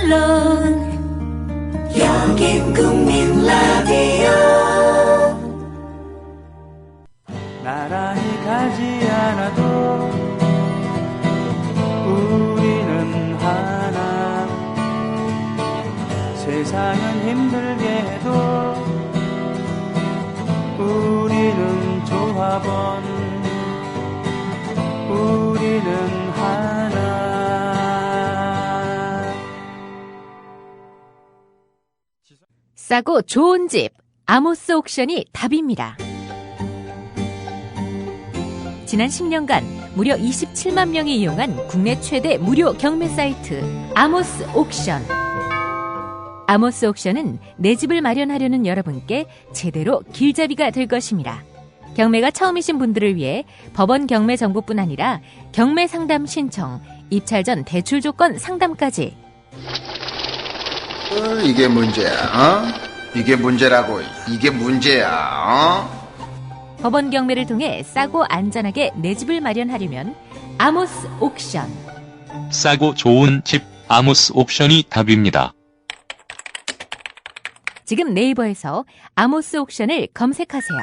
물론 여긴 국민 라디오. 나란히 가지 않아도 우리는 하나. 세상은 힘들게 해도 우리는 조합원. 우리는 하나. 싸고 좋은 집 아모스 옥션이 답입니다. 지난 10년간 무려 27만 명이 이용한 국내 최대 무료 경매 사이트 아모스 옥션. 아모스 옥션은 내 집을 마련하려는 여러분께 제대로 길잡이가 될 것입니다. 경매가 처음이신 분들을 위해 법원 경매 정보뿐 아니라 경매 상담 신청, 입찰 전 대출 조건 상담까지. 이게 문제야, 어? 이게 문제라고, 이게 문제야, 어? 법원 경매를 통해 싸고 안전하게 내 집을 마련하려면 아모스 옥션. 싸고 좋은 집 아모스 옥션이 답입니다. 지금 네이버에서 아모스 옥션을 검색하세요.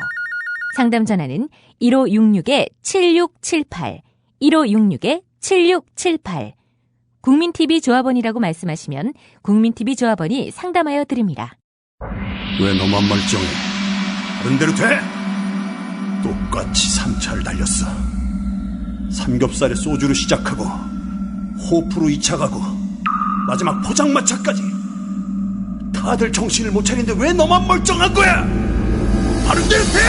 상담 전화는 1566-7678, 1566-7678. 국민TV 조합원이라고 말씀하시면 국민TV 조합원이 상담하여 드립니다. 왜 너만 멀쩡해? 다른 대로 돼? 똑같이 3차를 달렸어. 삼겹살에 소주로 시작하고 호프로 2차 가고 마지막 포장마차까지. 다들 정신을 못 차리는데 왜 너만 멀쩡한 거야? 다른 대로 돼!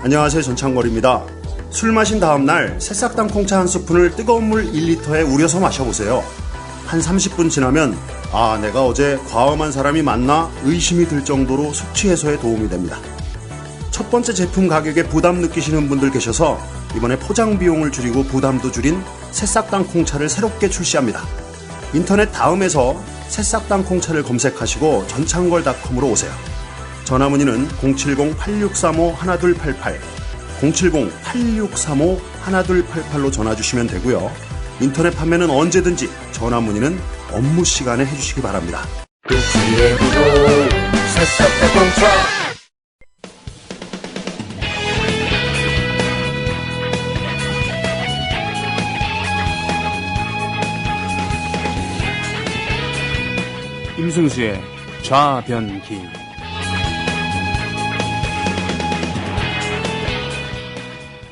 안녕하세요, 전창걸입니다. 술 마신 다음날 새싹당 콩차 한 스푼을 뜨거운 물 1리터에 우려서 마셔보세요. 한 30분 지나면 내가 어제 과음한 사람이 맞나 의심이 들 정도로 숙취 해소에 도움이 됩니다. 첫 번째 제품 가격에 부담 느끼시는 분들 계셔서 이번에 포장 비용을 줄이고 부담도 줄인 새싹당 콩차를 새롭게 출시합니다. 인터넷 다음에서 새싹당 콩차를 검색하시고 전창걸닷컴으로 오세요. 전화문의는 070-8635-1288, 070-8635-1288로 전화주시면 되고요. 인터넷 판매는 언제든지 전화문의는 업무 시간에 해주시기 바랍니다. 그치의 구독 새싹당 콩차. 임승수의 좌변기.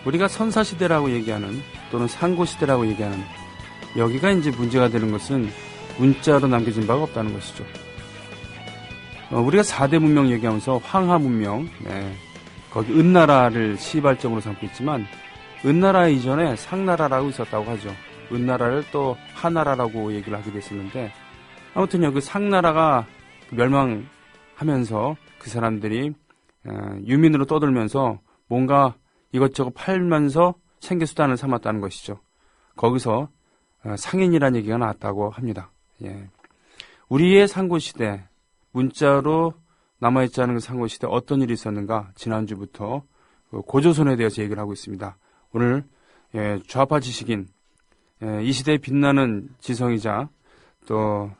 우리가 선사시대라고 얘기하는 또는 상고시대라고 얘기하는 여기가 이제 문제가 되는 것은 문자로 남겨진 바가 없다는 것이죠. 우리가 4대 문명 얘기하면서 황하 문명, 거기 은나라를 시발점으로 삼고 있지만 은나라 이전에 상나라라고 있었다고 하죠. 은나라를 또 하나라라고 얘기를 하게 됐었는데 아무튼요, 그 상나라가 멸망하면서 그 사람들이 유민으로 떠들면서 뭔가 이것저것 팔면서 생계수단을 삼았다는 것이죠. 거기서 상인이라는 얘기가 나왔다고 합니다. 예. 우리의 상고시대, 문자로 남아있지 않은 그 상고시대 어떤 일이 있었는가 지난주부터 고조선에 대해서 얘기를 하고 있습니다. 오늘 좌파 지식인, 이 시대에 빛나는 지성이자 또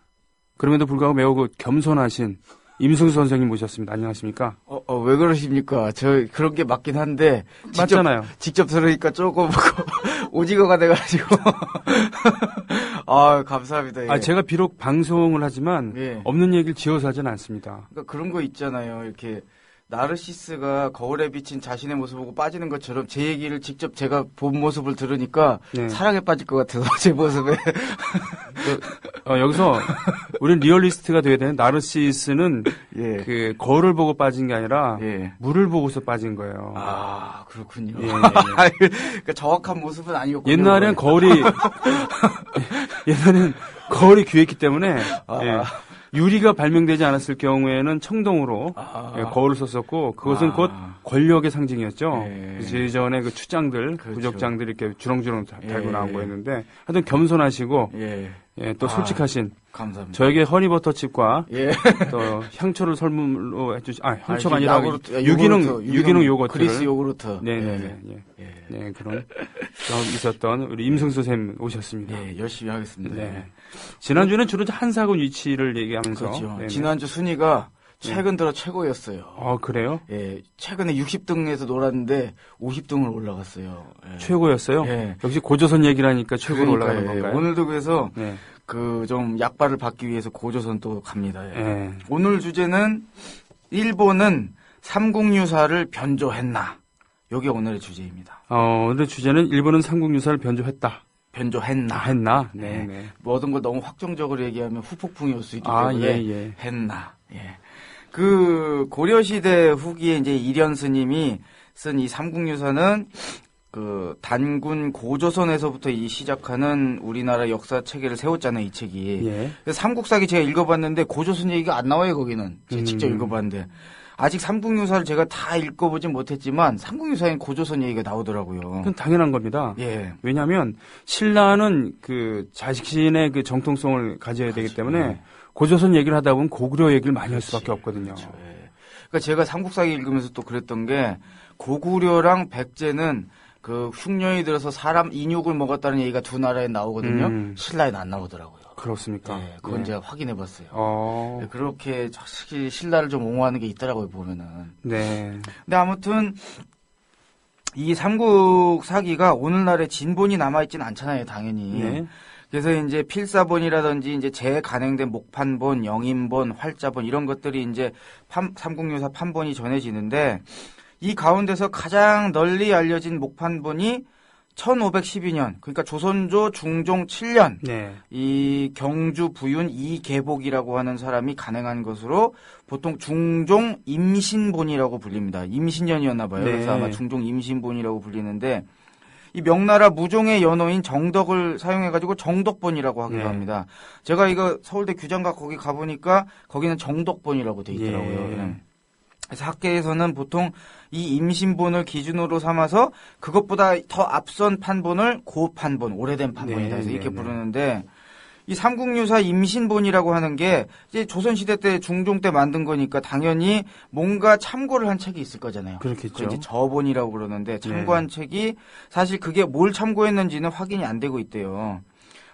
그럼에도 불구하고 매우 겸손하신 임승수 선생님 모셨습니다. 안녕하십니까? 왜 그러십니까? 저 그런 게 맞긴 한데 맞잖아요. 직접 들으니까 조금 오징어가 돼가지고 감사합니다. 예. 제가 비록 방송을 하지만 예. 없는 얘기를 지어서 하진 않습니다. 그러니까 그런 거 있잖아요. 이렇게 나르시스가 거울에 비친 자신의 모습을 보고 빠지는 것처럼 제 얘기를 직접 제가 본 모습을 들으니까 사랑에 빠질 것 같아서 제 모습에. 여기서 우리는 리얼리스트가 돼야 되는 나르시스는 그 거울을 보고 빠진 게 아니라 물을 보고서 빠진 거예요. 아, 그렇군요. 예. 그러니까 정확한 모습은 아니었군요. 옛날엔 거울이 귀했기 때문에 유리가 발명되지 않았을 경우에는 청동으로 거울을 썼었고 그것은 곧 권력의 상징이었죠. 예전에 그 추장들, 그렇죠. 부족장들이 이렇게 주렁주렁 달고 나온 거였는데 하여튼 겸손하시고 또 솔직하신 감사합니다. 저에게 허니버터칩과 예. 또 향초를 선물로 향초가 아니, 아니라 유기농 요거트를. 그리스 요구르트. 네네네. 예. 네, 그런 경험 있었던 우리 임승수 쌤 오셨습니다. 예, 열심히 하겠습니다. 네. 지난주는 주로 한사군 위치를 얘기하면서. 그렇죠. 네네. 지난주 순위가 최근 들어 최고였어요. 그래요? 예, 최근에 60등에서 놀았는데 50등을 올라갔어요. 예. 최고였어요? 예. 역시 고조선 얘기라니까 최고로 올라가는 예. 건가요? 오늘도 그래서 네. 좀 약발을 받기 위해서 고조선 또 갑니다. 예. 예. 오늘 주제는 일본은 삼국유사를 변조했나? 요게 오늘의 주제입니다. 오늘의 주제는 일본은 삼국유사를 변조했다. 변조했나? 했나? 네. 모든 걸 너무 확정적으로 얘기하면 후폭풍이 올 수 있기 때문에 예. 했나? 예. 그 고려시대 후기에 이제 이련 스님이 쓴 이 삼국유사는 그 단군 고조선에서부터 이 시작하는 우리나라 역사 체계를 세웠잖아요, 이 책이. 예. 그래서 삼국사기 제가 읽어봤는데 고조선 얘기가 안 나와요, 거기는. 제가 직접 읽어봤는데. 아직 삼국유사를 제가 다 읽어보진 못했지만 삼국유사엔 고조선 얘기가 나오더라고요. 그건 당연한 겁니다. 예. 왜냐하면 신라는 그 자신의 그 정통성을 가져야 되기 때문에 예. 고조선 얘기를 하다 보면 고구려 얘기를 많이 할 수밖에 없거든요. 그렇죠. 예. 그러니까 제가 삼국사기 읽으면서 또 그랬던 게 고구려랑 백제는 그 흉년이 들어서 사람 인육을 먹었다는 얘기가 두 나라에 나오거든요. 신라에는 안 나오더라고요. 그렇습니까? 네, 그건 제가 확인해봤어요. 네, 그렇게 확실히 신라를 좀 옹호하는 게 있더라고요, 보면은. 네. 근데 아무튼 이 삼국 사기가 오늘날의 진본이 남아있진 않잖아요, 당연히. 네. 그래서 이제 필사본이라든지 이제 재간행된 목판본, 영인본, 활자본 이런 것들이 이제 삼국유사 판본이 전해지는데 이 가운데서 가장 널리 알려진 목판본이 1512년, 그러니까 조선조 중종 7년, 네. 이 경주 부윤 이계복이라고 하는 사람이 간행한 것으로 보통 중종 임신본이라고 불립니다. 임신년이었나 봐요. 네. 그래서 아마 중종 임신본이라고 불리는데 이 명나라 무종의 연호인 정덕을 사용해가지고 정덕본이라고 하기도 네. 합니다. 제가 이거 서울대 규장각 거기 가보니까 거기는 정덕본이라고 돼 있더라고요. 예. 그래서 학계에서는 보통 이 임신본을 기준으로 삼아서 그것보다 더 앞선 판본을 고판본, 오래된 판본이다 해서 이렇게 부르는데 이 삼국유사 임신본이라고 하는 게 이제 조선시대 때 중종 때 만든 거니까 당연히 뭔가 참고를 한 책이 있을 거잖아요. 그렇겠죠. 그걸 이제 저본이라고 그러는데 참고한 책이 사실 그게 뭘 참고했는지는 확인이 안 되고 있대요.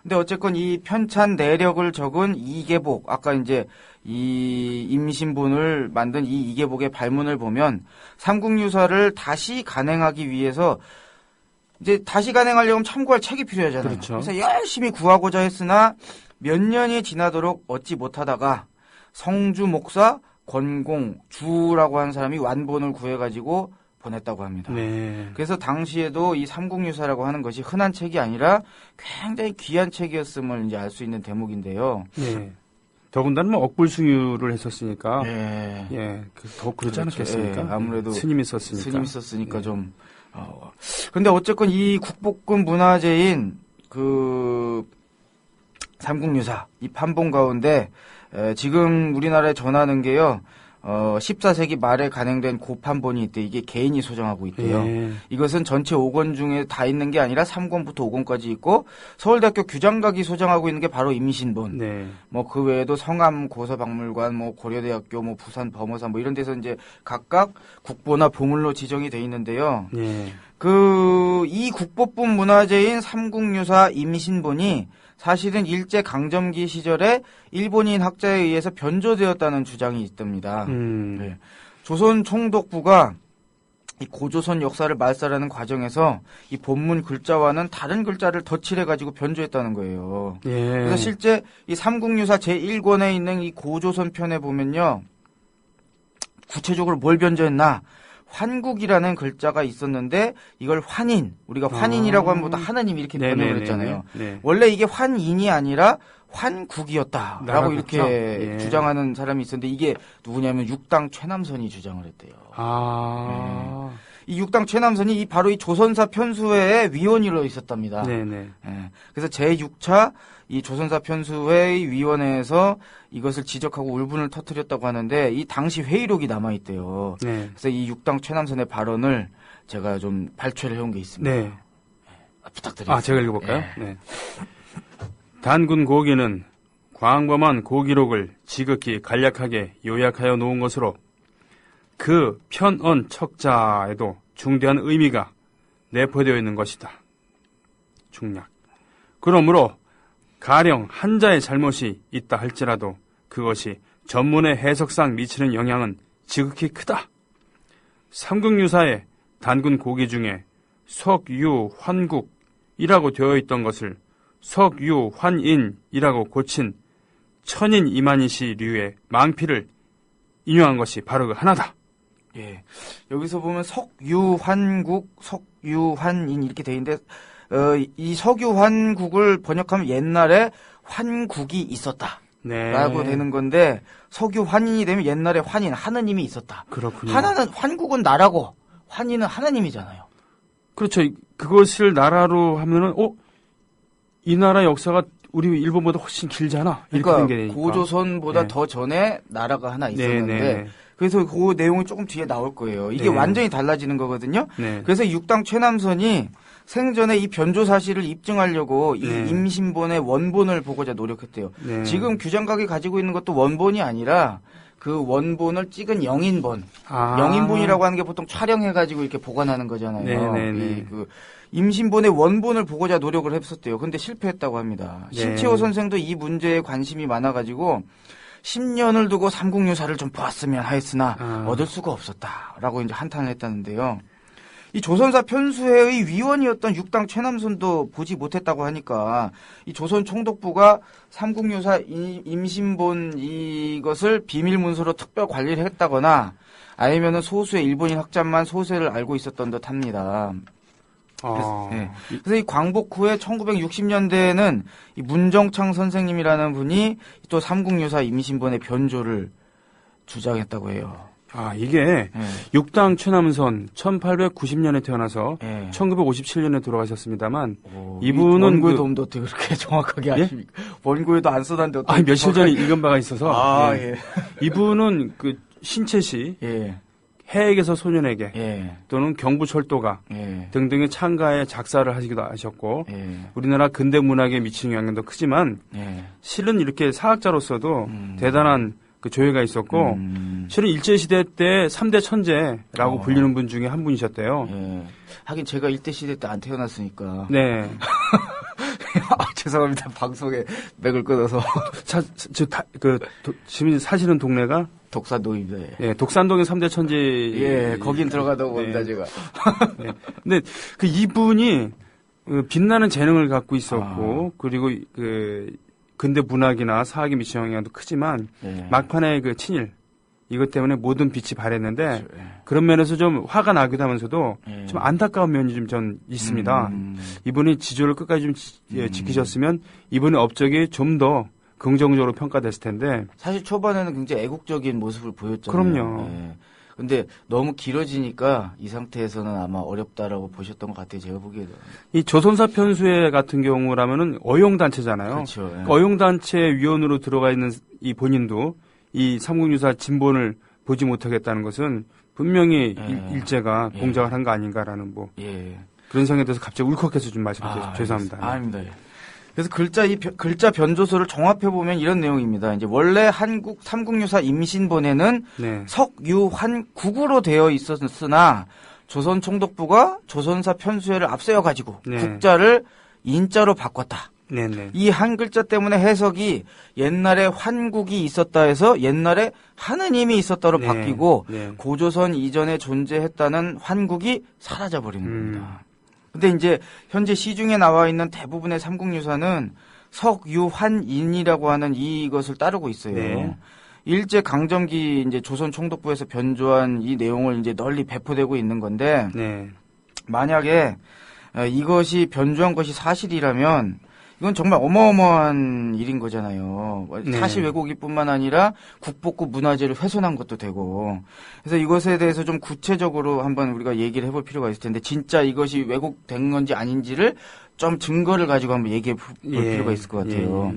근데 어쨌건 이 편찬 내력을 적은 이계복, 아까 이제 이 임신본을 만든 이 이계복의 발문을 보면 삼국유사를 다시 간행하기 위해서 이제 다시 간행하려면 참고할 책이 필요하잖아요. 그렇죠. 그래서 열심히 구하고자 했으나 몇 년이 지나도록 얻지 못하다가 성주 목사 권공 주라고 하는 사람이 완본을 구해가지고 보냈다고 합니다. 네. 그래서 당시에도 이 삼국유사라고 하는 것이 흔한 책이 아니라 굉장히 귀한 책이었음을 이제 알 수 있는 대목인데요. 네. 더군다나 뭐 억불숭유를 했었으니까. 예. 예. 더 그러지 그렇죠. 않았겠습니까? 예, 아무래도 스님이 썼으니까. 스님이 썼으니까 예. 좀. 근데 어쨌건 이 국보급 문화재인 그 삼국유사 이 판본 가운데 지금 우리나라에 전하는 게요. 14세기 말에 간행된 고판본이 있대. 이게 개인이 소장하고 있대요. 예. 이것은 전체 5권 중에 다 있는 게 아니라 3권부터 5권까지 있고 서울대학교 규장각이 소장하고 있는 게 바로 임신본. 네. 뭐 그 외에도 성암 고서박물관, 뭐 고려대학교, 뭐 부산 범어사 뭐 이런 데서 이제 각각 국보나 보물로 지정이 돼 있는데요. 예. 이 국보급 문화재인 삼국유사 임신본이 사실은 일제 강점기 시절에 일본인 학자에 의해서 변조되었다는 주장이 있답니다. 네. 조선 총독부가 이 고조선 역사를 말살하는 과정에서 이 본문 글자와는 다른 글자를 덧칠해가지고 변조했다는 거예요. 예. 그래서 실제 이 삼국유사 제1권에 있는 이 고조선 편에 보면요. 구체적으로 뭘 변조했나? 환국이라는 글자가 있었는데 이걸 환인, 우리가 환인이라고 하면 보다 하나님 이렇게 번역을 했잖아요. 네. 원래 이게 환인이 아니라 환국이었다라고 나라겠죠? 이렇게 예. 주장하는 사람이 있었는데 이게 누구냐면 육당 최남선이 주장을 했대요. 이 육당 최남선이 바로 이 조선사 편수회의 위원으로 있었답니다. 네네. 예. 그래서 제6차 이 조선사 편수회 위원회에서 이것을 지적하고 울분을 터뜨렸다고 하는데 이 당시 회의록이 남아 있대요. 네. 그래서 이 육당 최남선의 발언을 제가 좀 발췌를 해온 게 있습니다. 네. 부탁드립니다. 제가 읽어볼까요? 예. 네. 단군 고기는 광범한 고기록을 지극히 간략하게 요약하여 놓은 것으로 그 편언 척자에도 중대한 의미가 내포되어 있는 것이다. 중략. 그러므로 가령 한자의 잘못이 있다 할지라도 그것이 전문의 해석상 미치는 영향은 지극히 크다. 삼국유사의 단군 고기 중에 석유환국이라고 되어 있던 것을 석유환인이라고 고친 천인 이만희씨류의 망필을 인용한 것이 바로 그 하나다. 예. 여기서 보면 석유환국, 석유환인 이렇게 돼 있는데 이 석유환국을 번역하면 옛날에 환국이 있었다. 네. 라고 되는 건데 석유환인이 되면 옛날에 환인, 하느님이 있었다. 그렇군요. 환국은 나라고 환인은 하느님이잖아요. 그렇죠. 그것을 나라로 하면은 이 나라 역사가 우리 일본보다 훨씬 길잖아. 이렇게 그러니까 된 게 고조선보다 네. 더 전에 나라가 하나 있었는데 네. 그래서 그 내용이 조금 뒤에 나올 거예요. 이게 네. 완전히 달라지는 거거든요. 네. 그래서 육당 최남선이 생전에 이 변조 사실을 입증하려고 이 네. 임신본의 원본을 보고자 노력했대요. 네. 지금 규장각이 가지고 있는 것도 원본이 아니라 그 원본을 찍은 영인본. 영인본이라고 하는 게 보통 촬영해가지고 이렇게 보관하는 거잖아요. 네. 그 임신본의 원본을 보고자 노력을 했었대요. 근데 실패했다고 합니다. 네. 신채호 선생도 이 문제에 관심이 많아가지고 10년을 두고 삼국유사를 좀 보았으면 하였으나 얻을 수가 없었다라고 이제 한탄을 했다는데요. 이 조선사 편수회의 위원이었던 육당 최남선도 보지 못했다고 하니까 이 조선 총독부가 삼국유사 임신본 이것을 비밀 문서로 특별 관리를 했다거나 아니면은 소수의 일본인 학자만 소세를 알고 있었던 듯합니다. 그래서 이 광복 후에 1960년대에는 이 문정창 선생님이라는 분이 또 삼국유사 임신본의 변조를 주장했다고 해요. 이게 육당 최남선 1890년에 태어나서 예. 1957년에 돌아가셨습니다만 이분은 원고에도 없는데 어떻게 그렇게 정확하게 아십니까? 원고에도 안 써놨는데 어떻게 며칠 전에 읽은 바가 있어서 예. 이분은 그 신채시 예. 해액에서 소년에게 예. 또는 경부철도가 예. 등등의 창가에 작사를 하시기도 하셨고 예. 우리나라 근대 문학에 미치는 영향도 크지만 예. 실은 이렇게 사학자로서도 대단한 그 조예가 있었고 실은 일제시대 때 3대 천재라고 불리는 분 중에 한 분이셨대요. 예. 하긴 제가 일대 시대 때 안 태어났으니까. 네. 죄송합니다. 방송에 맥을 끊어서. 지금 사시는 동네가 독산동입니다. 예, 독산동의 3대 천재. 예, 거긴 들어가다고 봅니다, 제가. 네. 근데 그 이분이 빛나는 재능을 갖고 있었고 그리고 근대 문학이나 사학에 미치는 영향도 크지만 막판에 그 친일 이것 때문에 모든 빛이 발했는데 그런 면에서 좀 화가 나기도 하면서도 좀 안타까운 면이 좀 전 있습니다. 이분이 지조를 끝까지 좀 지키셨으면 이분의 업적이 좀 더 긍정적으로 평가됐을 텐데 사실 초반에는 굉장히 애국적인 모습을 보였잖아요. 그럼요. 예. 근데 너무 길어지니까 이 상태에서는 아마 어렵다라고 보셨던 것 같아요. 제가 보기에도. 이 조선사 편수회 같은 경우라면은 어용단체잖아요. 그렇죠. 예. 어용단체 위원으로 들어가 있는 이 본인도 이 삼국유사 진본을 보지 못하겠다는 것은 분명히 일제가 공작을 한 거 아닌가라는 그런 생각에 대해서 갑자기 울컥해서 좀 말씀드려서 죄송합니다. 아닙니다. 그래서 글자 변조서를 종합해 보면 이런 내용입니다. 이제 원래 한국 삼국유사 임신본에는 석유환국으로 되어 있었으나 조선 총독부가 조선사 편수회를 앞세워 가지고 국자를 인자로 바꿨다. 이 한 글자 때문에 해석이 옛날에 환국이 있었다 해서 옛날에 하느님이 있었다로 바뀌고 고조선 이전에 존재했다는 환국이 사라져 버리는 겁니다. 근데 이제 현재 시중에 나와 있는 대부분의 삼국유사는 석유환인이라고 하는 이것을 따르고 있어요. 일제 강점기 이제 조선 총독부에서 변조한 이 내용을 이제 널리 배포되고 있는 건데 만약에 이것이 변조한 것이 사실이라면 이건 정말 어마어마한 일인 거잖아요. 사실 왜곡이뿐만 아니라 국보급 문화재를 훼손한 것도 되고. 그래서 이것에 대해서 좀 구체적으로 한번 우리가 얘기를 해볼 필요가 있을 텐데 진짜 이것이 왜곡된 건지 아닌지를 좀 증거를 가지고 한번 얘기해 볼 필요가 있을 것 같아요.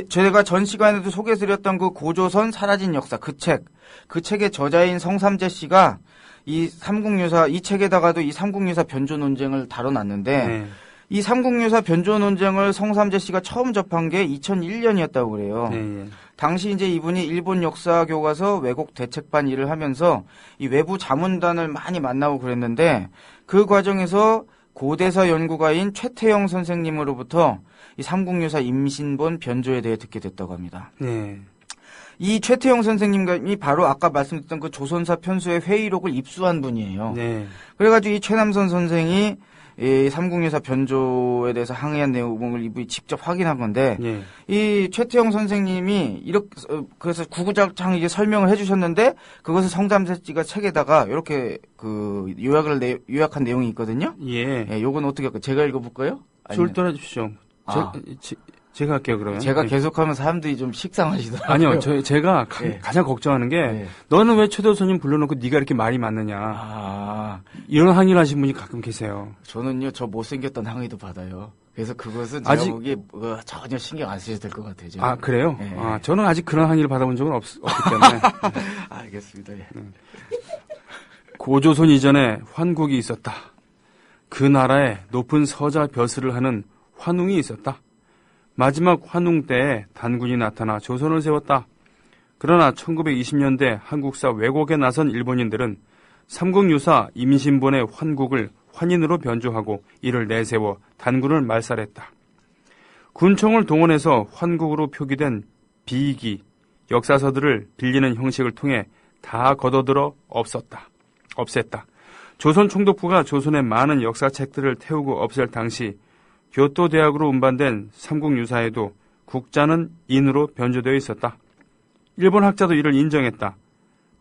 제가 전 시간에도 소개해드렸던 그 고조선 사라진 역사 그 책의 저자인 성삼재 씨가 이 삼국유사 이 책에다가도 이 삼국유사 변조 논쟁을 다뤄놨는데 이 삼국유사 변조 논쟁을 성삼재 씨가 처음 접한 게 2001년이었다고 그래요. 네, 예. 당시 이제 이분이 일본 역사 교과서 왜곡 대책반 일을 하면서 이 외부 자문단을 많이 만나고 그랬는데 그 과정에서 고대사 연구가인 최태영 선생님으로부터 이 삼국유사 임신본 변조에 대해 듣게 됐다고 합니다. 네. 이 최태영 선생님이 바로 아까 말씀드렸던 그 조선사 편수의 회의록을 입수한 분이에요. 네. 그래가지고 이 최남선 선생이 이 삼국유사 변조에 대해서 항의한 내용을 이분이 직접 확인한 건데, 예. 이 최태영 선생님이 이렇게 그래서 구구절창 이제 설명을 해주셨는데 그것을 성삼재 씨가 책에다가 이렇게 그 요약한 내용이 있거든요. 예. 예, 요건 어떻게 할까요? 제가 읽어볼까요? 줄 떠나주십시오. 아. 제가 할게요, 그러면. 제가 예. 계속하면 사람들이 좀 식상하시더라고요. 아니요, 제가 예. 가장 걱정하는 게, 예. 너는 왜 최도선님 불러놓고 네가 이렇게 말이 많느냐. 아, 이런 항의를 하신 분이 가끔 계세요. 저는요, 저 못생겼던 항의도 받아요. 그래서 그것은 제가 아직- 보기에 전혀 신경 안 쓰셔도 될 것 같아요. 저는. 아, 그래요? 예. 아, 저는 아직 그런 항의를 받아본 적은 없기 때문에. 알겠습니다. 예. 고조선 이전에 환국이 있었다. 그 나라에 높은 서자 벼슬을 하는 환웅이 있었다. 마지막 환웅 때에 단군이 나타나 조선을 세웠다. 그러나 1920년대 한국사 왜곡에 나선 일본인들은 삼국유사 임신본의 환국을 환인으로 변조하고 이를 내세워 단군을 말살했다. 군총을 동원해서 환국으로 표기된 비기, 역사서들을 빌리는 형식을 통해 다 걷어들어 없앴다. 조선 총독부가 조선의 많은 역사책들을 태우고 없앨 당시 교토대학으로 운반된 삼국유사에도 국자는 인으로 변조되어 있었다. 일본 학자도 이를 인정했다.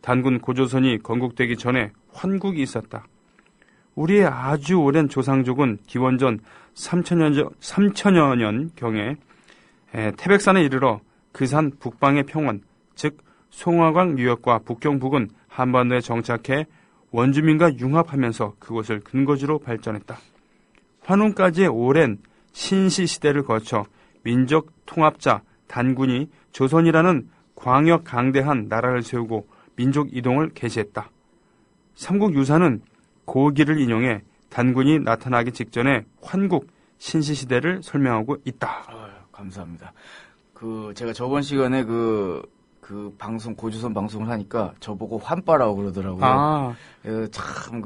단군 고조선이 건국되기 전에 환국이 우리의 아주 오랜 조상족은 기원전 3천여 년경에 태백산에 이르러 그 산 북방의 평원, 즉 송화강 유역과 북경북은 한반도에 정착해 원주민과 융합하면서 그곳을 근거지로 발전했다. 환웅까지의 오랜 신시 시대를 거쳐 민족 통합자 단군이 조선이라는 광역 강대한 나라를 세우고 민족 이동을 개시했다. 삼국유사는 고기를 인용해 단군이 나타나기 직전에 환국 신시 시대를 설명하고 있다. 감사합니다. 제가 저번 시간에 그 방송, 고조선 방송을 하니까 저보고 환빠라고 그러더라고요. 아, 참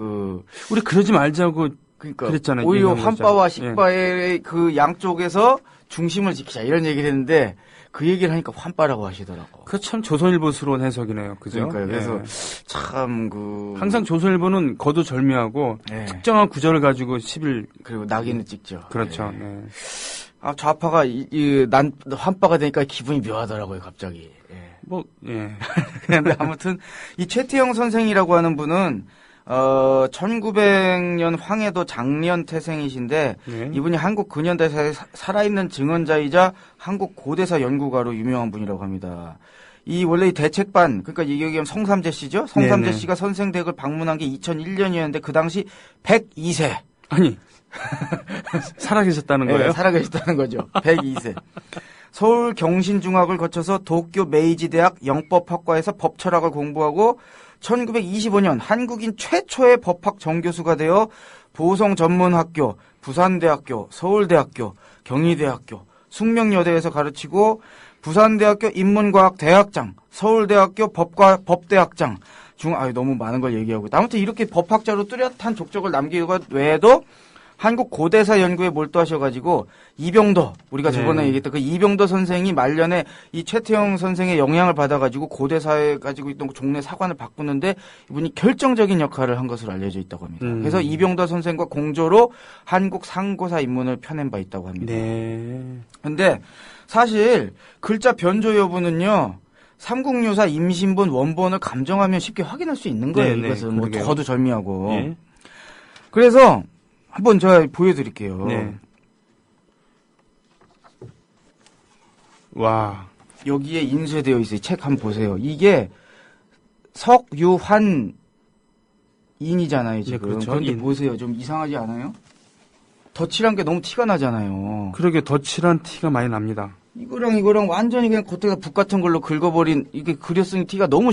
우리 그러지 말자고 그러니까 그랬잖아요. 오히려 얘기한 환빠와 거잖아요. 식빠의 그 양쪽에서 중심을 지키자 이런 얘기를 했는데 그 얘기를 하니까 환빠라고 하시더라고. 그 참 조선일보스러운 해석이네요. 그죠? 그러니까요. 그래서 예. 참 항상 조선일보는 거두절미하고 네. 특정한 구절을 가지고 10일 그리고 낙인을 찍죠. 그렇죠. 네. 네. 좌파가 난 환빠가 되니까 기분이 묘하더라고요, 갑자기. 예. 예. 근데 아무튼 이 최태영 선생이라고 하는 분은 1900년 황해도 장년 태생이신데 네. 이분이 한국 근현대사에 살아있는 증언자이자 한국 고대사 연구가로 유명한 분이라고 합니다. 원래 이 대책반, 그러니까 이게 성삼재 씨죠? 성삼재 네네. 씨가 선생댁을 방문한 게 2001년이었는데 그 당시 102세. 아니 살아계셨다는 거예요? 네, 살아계셨다는 거죠. 102세. 서울 경신중학을 거쳐서 도쿄 메이지대학 영법학과에서 법철학을 공부하고 1925년 한국인 최초의 법학 정교수가 되어 보성전문학교, 부산대학교, 서울대학교, 경희대학교, 숙명여대에서 가르치고 부산대학교 인문과학대학장, 서울대학교 법대학장 너무 많은 걸 얘기하고 아무튼 이렇게 법학자로 뚜렷한 족적을 남기고 외에도 한국 고대사 연구에 몰두하셔가지고 이병도 우리가 저번에 네. 얘기했던 그 이병도 선생이 말년에 이 최태영 선생의 영향을 받아가지고 고대사에 가지고 있던 종래 사관을 바꾸는데 이분이 결정적인 역할을 한 것으로 알려져 있다고 합니다. 그래서 이병도 선생과 공조로 한국 상고사 입문을 펴낸 바 있다고 합니다. 네. 근데 사실 글자 변조 여부는요. 삼국유사 임신본 원본을 감정하면 쉽게 확인할 수 있는 거예요. 네네, 이것은 뭐 그러게요. 거두절미하고. 예. 그래서 한번 제가 보여드릴게요. 네. 와. 여기에 인쇄되어 있어요. 책 한번 보세요. 이게 석유환인이잖아요, 지금. 네, 그렇죠. 그런데 인. 보세요. 좀 이상하지 않아요? 덧칠한 게 너무 티가 나잖아요. 그러게 덧칠한 티가 많이 납니다. 이거랑 완전히 그냥 겉에가 북 같은 걸로 긁어버린 이게 그렸으니 티가 너무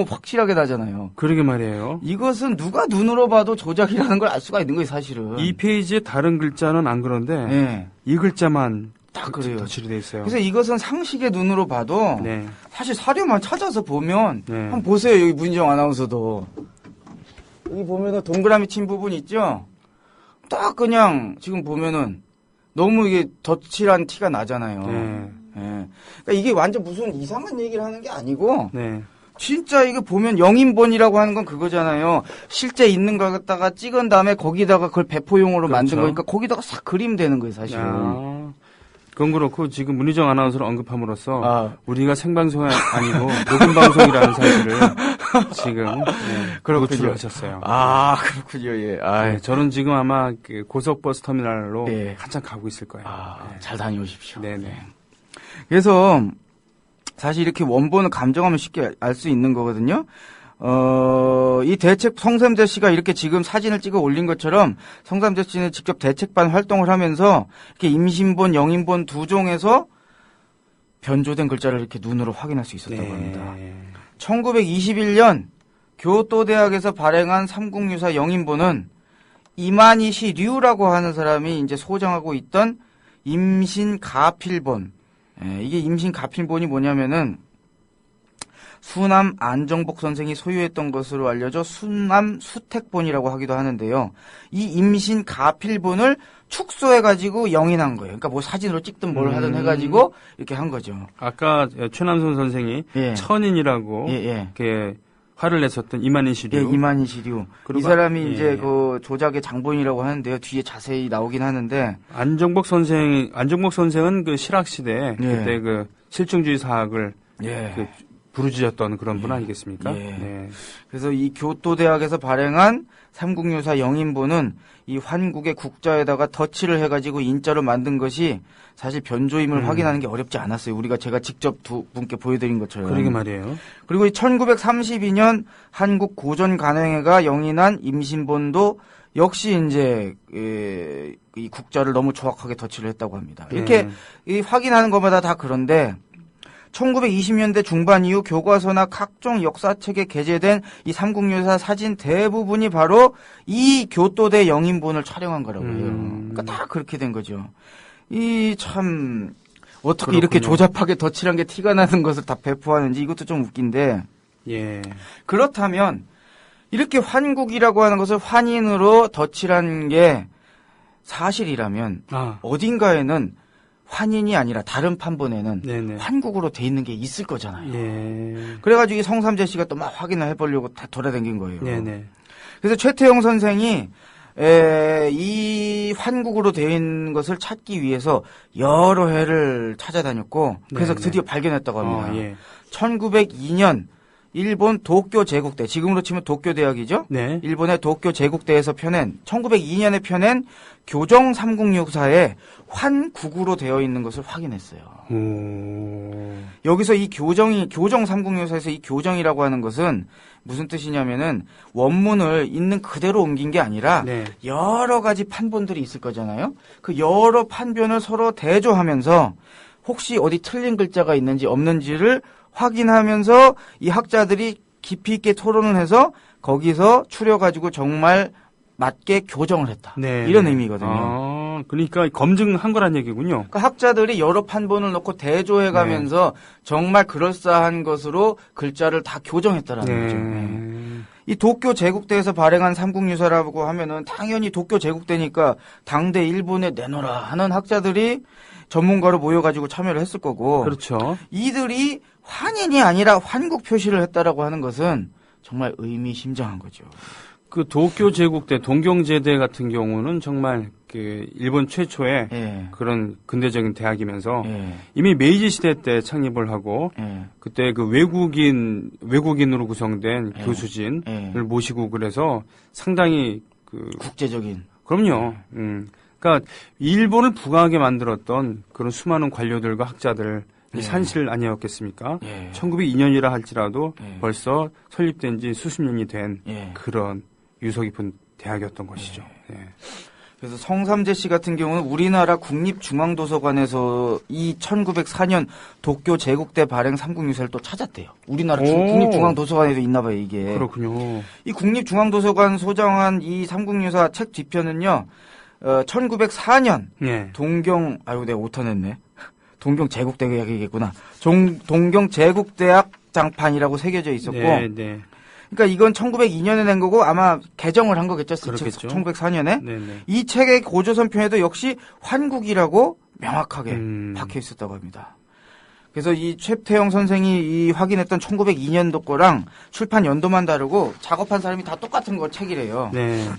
확실하게 나잖아요. 그러게 말이에요. 이것은 누가 눈으로 봐도 조작이라는 걸 알 수가 있는 거예요, 사실은. 이 페이지에 다른 글자는 안 그런데 네. 이 글자만 딱 그래요. 덧칠이 돼 있어요. 그래서 이것은 상식의 눈으로 봐도 네. 사실 사료만 찾아서 보면 네. 한번 보세요. 여기 문희정 아나운서도 여기 보면은 동그라미 친 부분 있죠? 딱 그냥 지금 보면은 너무 이게 덧칠한 티가 나잖아요. 네. 예. 그러니까 이게 완전 무슨 이상한 얘기를 하는 게 아니고 네. 진짜 이거 보면 영인본이라고 하는 건 그거잖아요. 실제 있는 걸 갖다가 찍은 다음에 거기다가 그걸 배포용으로 만든 그렇죠. 거니까 거기다가 싹 그리면 되는 거예요, 사실은. 아, 그건 그렇고 지금 문희정 아나운서를 언급함으로써 우리가 생방송이 아니고 녹음방송이라는 사실을 지금 그렇군요. 노출하셨어요. 아, 그렇군요. 예. 네, 저는 지금 아마 그 고속버스 터미널로 네. 한참 가고 있을 거예요. 네. 잘 다녀오십시오. 네네. 그래서 사실 이렇게 원본을 감정하면 쉽게 알 수 있는 거거든요. 이 대책 성삼재 씨가 이렇게 지금 사진을 찍어 올린 것처럼 성삼재 씨는 직접 대책반 활동을 하면서 이렇게 임신본, 영인본 두 종에서 변조된 글자를 이렇게 눈으로 확인할 수 있었다고 합니다. 1921년 교토대학에서 발행한 삼국유사 영인본은 이만희시 류라고 하는 사람이 이제 소장하고 있던 임신가필본. 이게 임신가필본이 뭐냐면은 수남 안정복 선생이 소유했던 것으로 알려져 수남 수택본이라고 하기도 하는데요. 이 임신가필본을 축소해가지고 영인한 거예요. 그러니까 뭐 사진으로 찍든 뭘 하든 해가지고 이렇게 한 거죠. 아까 최남선 선생이 천인이라고 이렇게 화를 냈었던 이만희시류. 예, 이만희시류. 이 사람이 이제 그 조작의 장본이라고 하는데요. 뒤에 자세히 나오긴 하는데. 안정복 선생은 그 실학시대 그때 그 실증주의 사학을 그 부르짖었던 그런 분 아니겠습니까? 네. 그래서 이 교토대학에서 발행한 삼국유사 영인본은 이 환국의 국자에다가 덧칠을 해가지고 인자로 만든 것이 사실 변조임을 확인하는 게 어렵지 않았어요. 제가 직접 두 분께 보여드린 것처럼. 그러게 말이에요. 그리고 1932년 한국 고전간행회가 영인한 임신본도 역시 이제 이 국자를 너무 정확하게 덧칠을 했다고 합니다. 이렇게 이 확인하는 것마다 다 그런데 1920년대 중반 이후 교과서나 각종 역사책에 게재된 이 삼국유사 사진 대부분이 바로 이 교토대 영인본을 촬영한 거라고 해요. 그러니까 다 그렇게 된 거죠. 이 참 어떻게 그렇군요. 이렇게 조잡하게 덧칠한 게 티가 나는 것을 다 배포하는지 이것도 좀 웃긴데. 그렇다면 이렇게 환국이라고 하는 것을 환인으로 덧칠한 게 사실이라면 어딘가에는 환인이 아니라 다른 판본에는 환국으로 돼 있는 게 있을 거잖아요. 그래가지고 이 성삼재 씨가 또 막 확인을 해보려고 다 돌아다닌 거예요. 그래서 최태용 선생이 이 환국으로 되어 있는 것을 찾기 위해서 여러 해를 찾아다녔고 그래서 드디어 발견했다고 합니다. 1902년 일본 도쿄 제국대, 지금으로 치면 도쿄대학이죠? 일본의 도쿄 제국대에서 펴낸 1902년에 펴낸 교정 삼국유사에 환국으로 되어 있는 것을 확인했어요. 여기서 이 교정 삼국유사에서 이 교정이라고 하는 것은 무슨 뜻이냐면은 원문을 있는 그대로 옮긴 게 아니라 여러 가지 판본들이 있을 거잖아요. 그 여러 판본을 서로 대조하면서 혹시 어디 틀린 글자가 있는지 없는지를 확인하면서 이 학자들이 깊이 있게 토론을 해서 거기서 추려가지고 정말 맞게 교정을 했다. 이런 의미거든요. 그러니까 검증한 거란 얘기군요. 그러니까 학자들이 여러 판본을 넣고 대조해가면서 정말 그럴싸한 것으로 글자를 다 교정했다라는 거죠. 이 도쿄 제국대에서 발행한 삼국유사라고 하면은 당연히 도쿄 제국대니까 당대 일본에 내놓으라 하는 학자들이 전문가로 모여가지고 참여를 했을 거고. 그렇죠. 이들이 환인이 아니라 환국 표시를 했다라고 하는 것은 정말 의미심장한 거죠. 그 도쿄 제국대, 동경제대 같은 경우는 정말 그 일본 최초의 그런 근대적인 대학이면서 이미 메이지 시대 때 창립을 하고 그때 그 외국인으로 구성된 교수진을 모시고 그래서 상당히 그 국제적인. 그럼요. 그러니까 일본을 부강하게 만들었던 그런 수많은 관료들과 학자들 이 산실 아니었겠습니까? 1902년이라 할지라도 벌써 설립된 지 수십 년이 된 그런 유서 깊은 대학이었던 것이죠. 그래서 성삼재 씨 같은 경우는 우리나라 국립중앙도서관에서 이 1904년 도쿄 제국대 발행 삼국유사를 또 찾았대요. 우리나라 국립중앙도서관에도 있나 봐요, 이게. 그렇군요. 이 국립중앙도서관 소장한 이 삼국유사 책 뒤편은요. 1904년 예. 동경 내가 오타냈네. 동경 제국대학이겠구나. 동경 제국대학 장판이라고 새겨져 있었고. 네, 네. 그러니까 이건 1902년에 낸 거고 아마 개정을 한 거겠죠. 그렇겠죠. 1904년에. 네, 네. 이 책의 고조선편에도 역시 환국이라고 명확하게 박혀 있었다고 합니다. 그래서 이 최태영 선생이 이 확인했던 1902년도 거랑 출판 연도만 다르고 작업한 사람이 다 똑같은 거 책이래요. 네.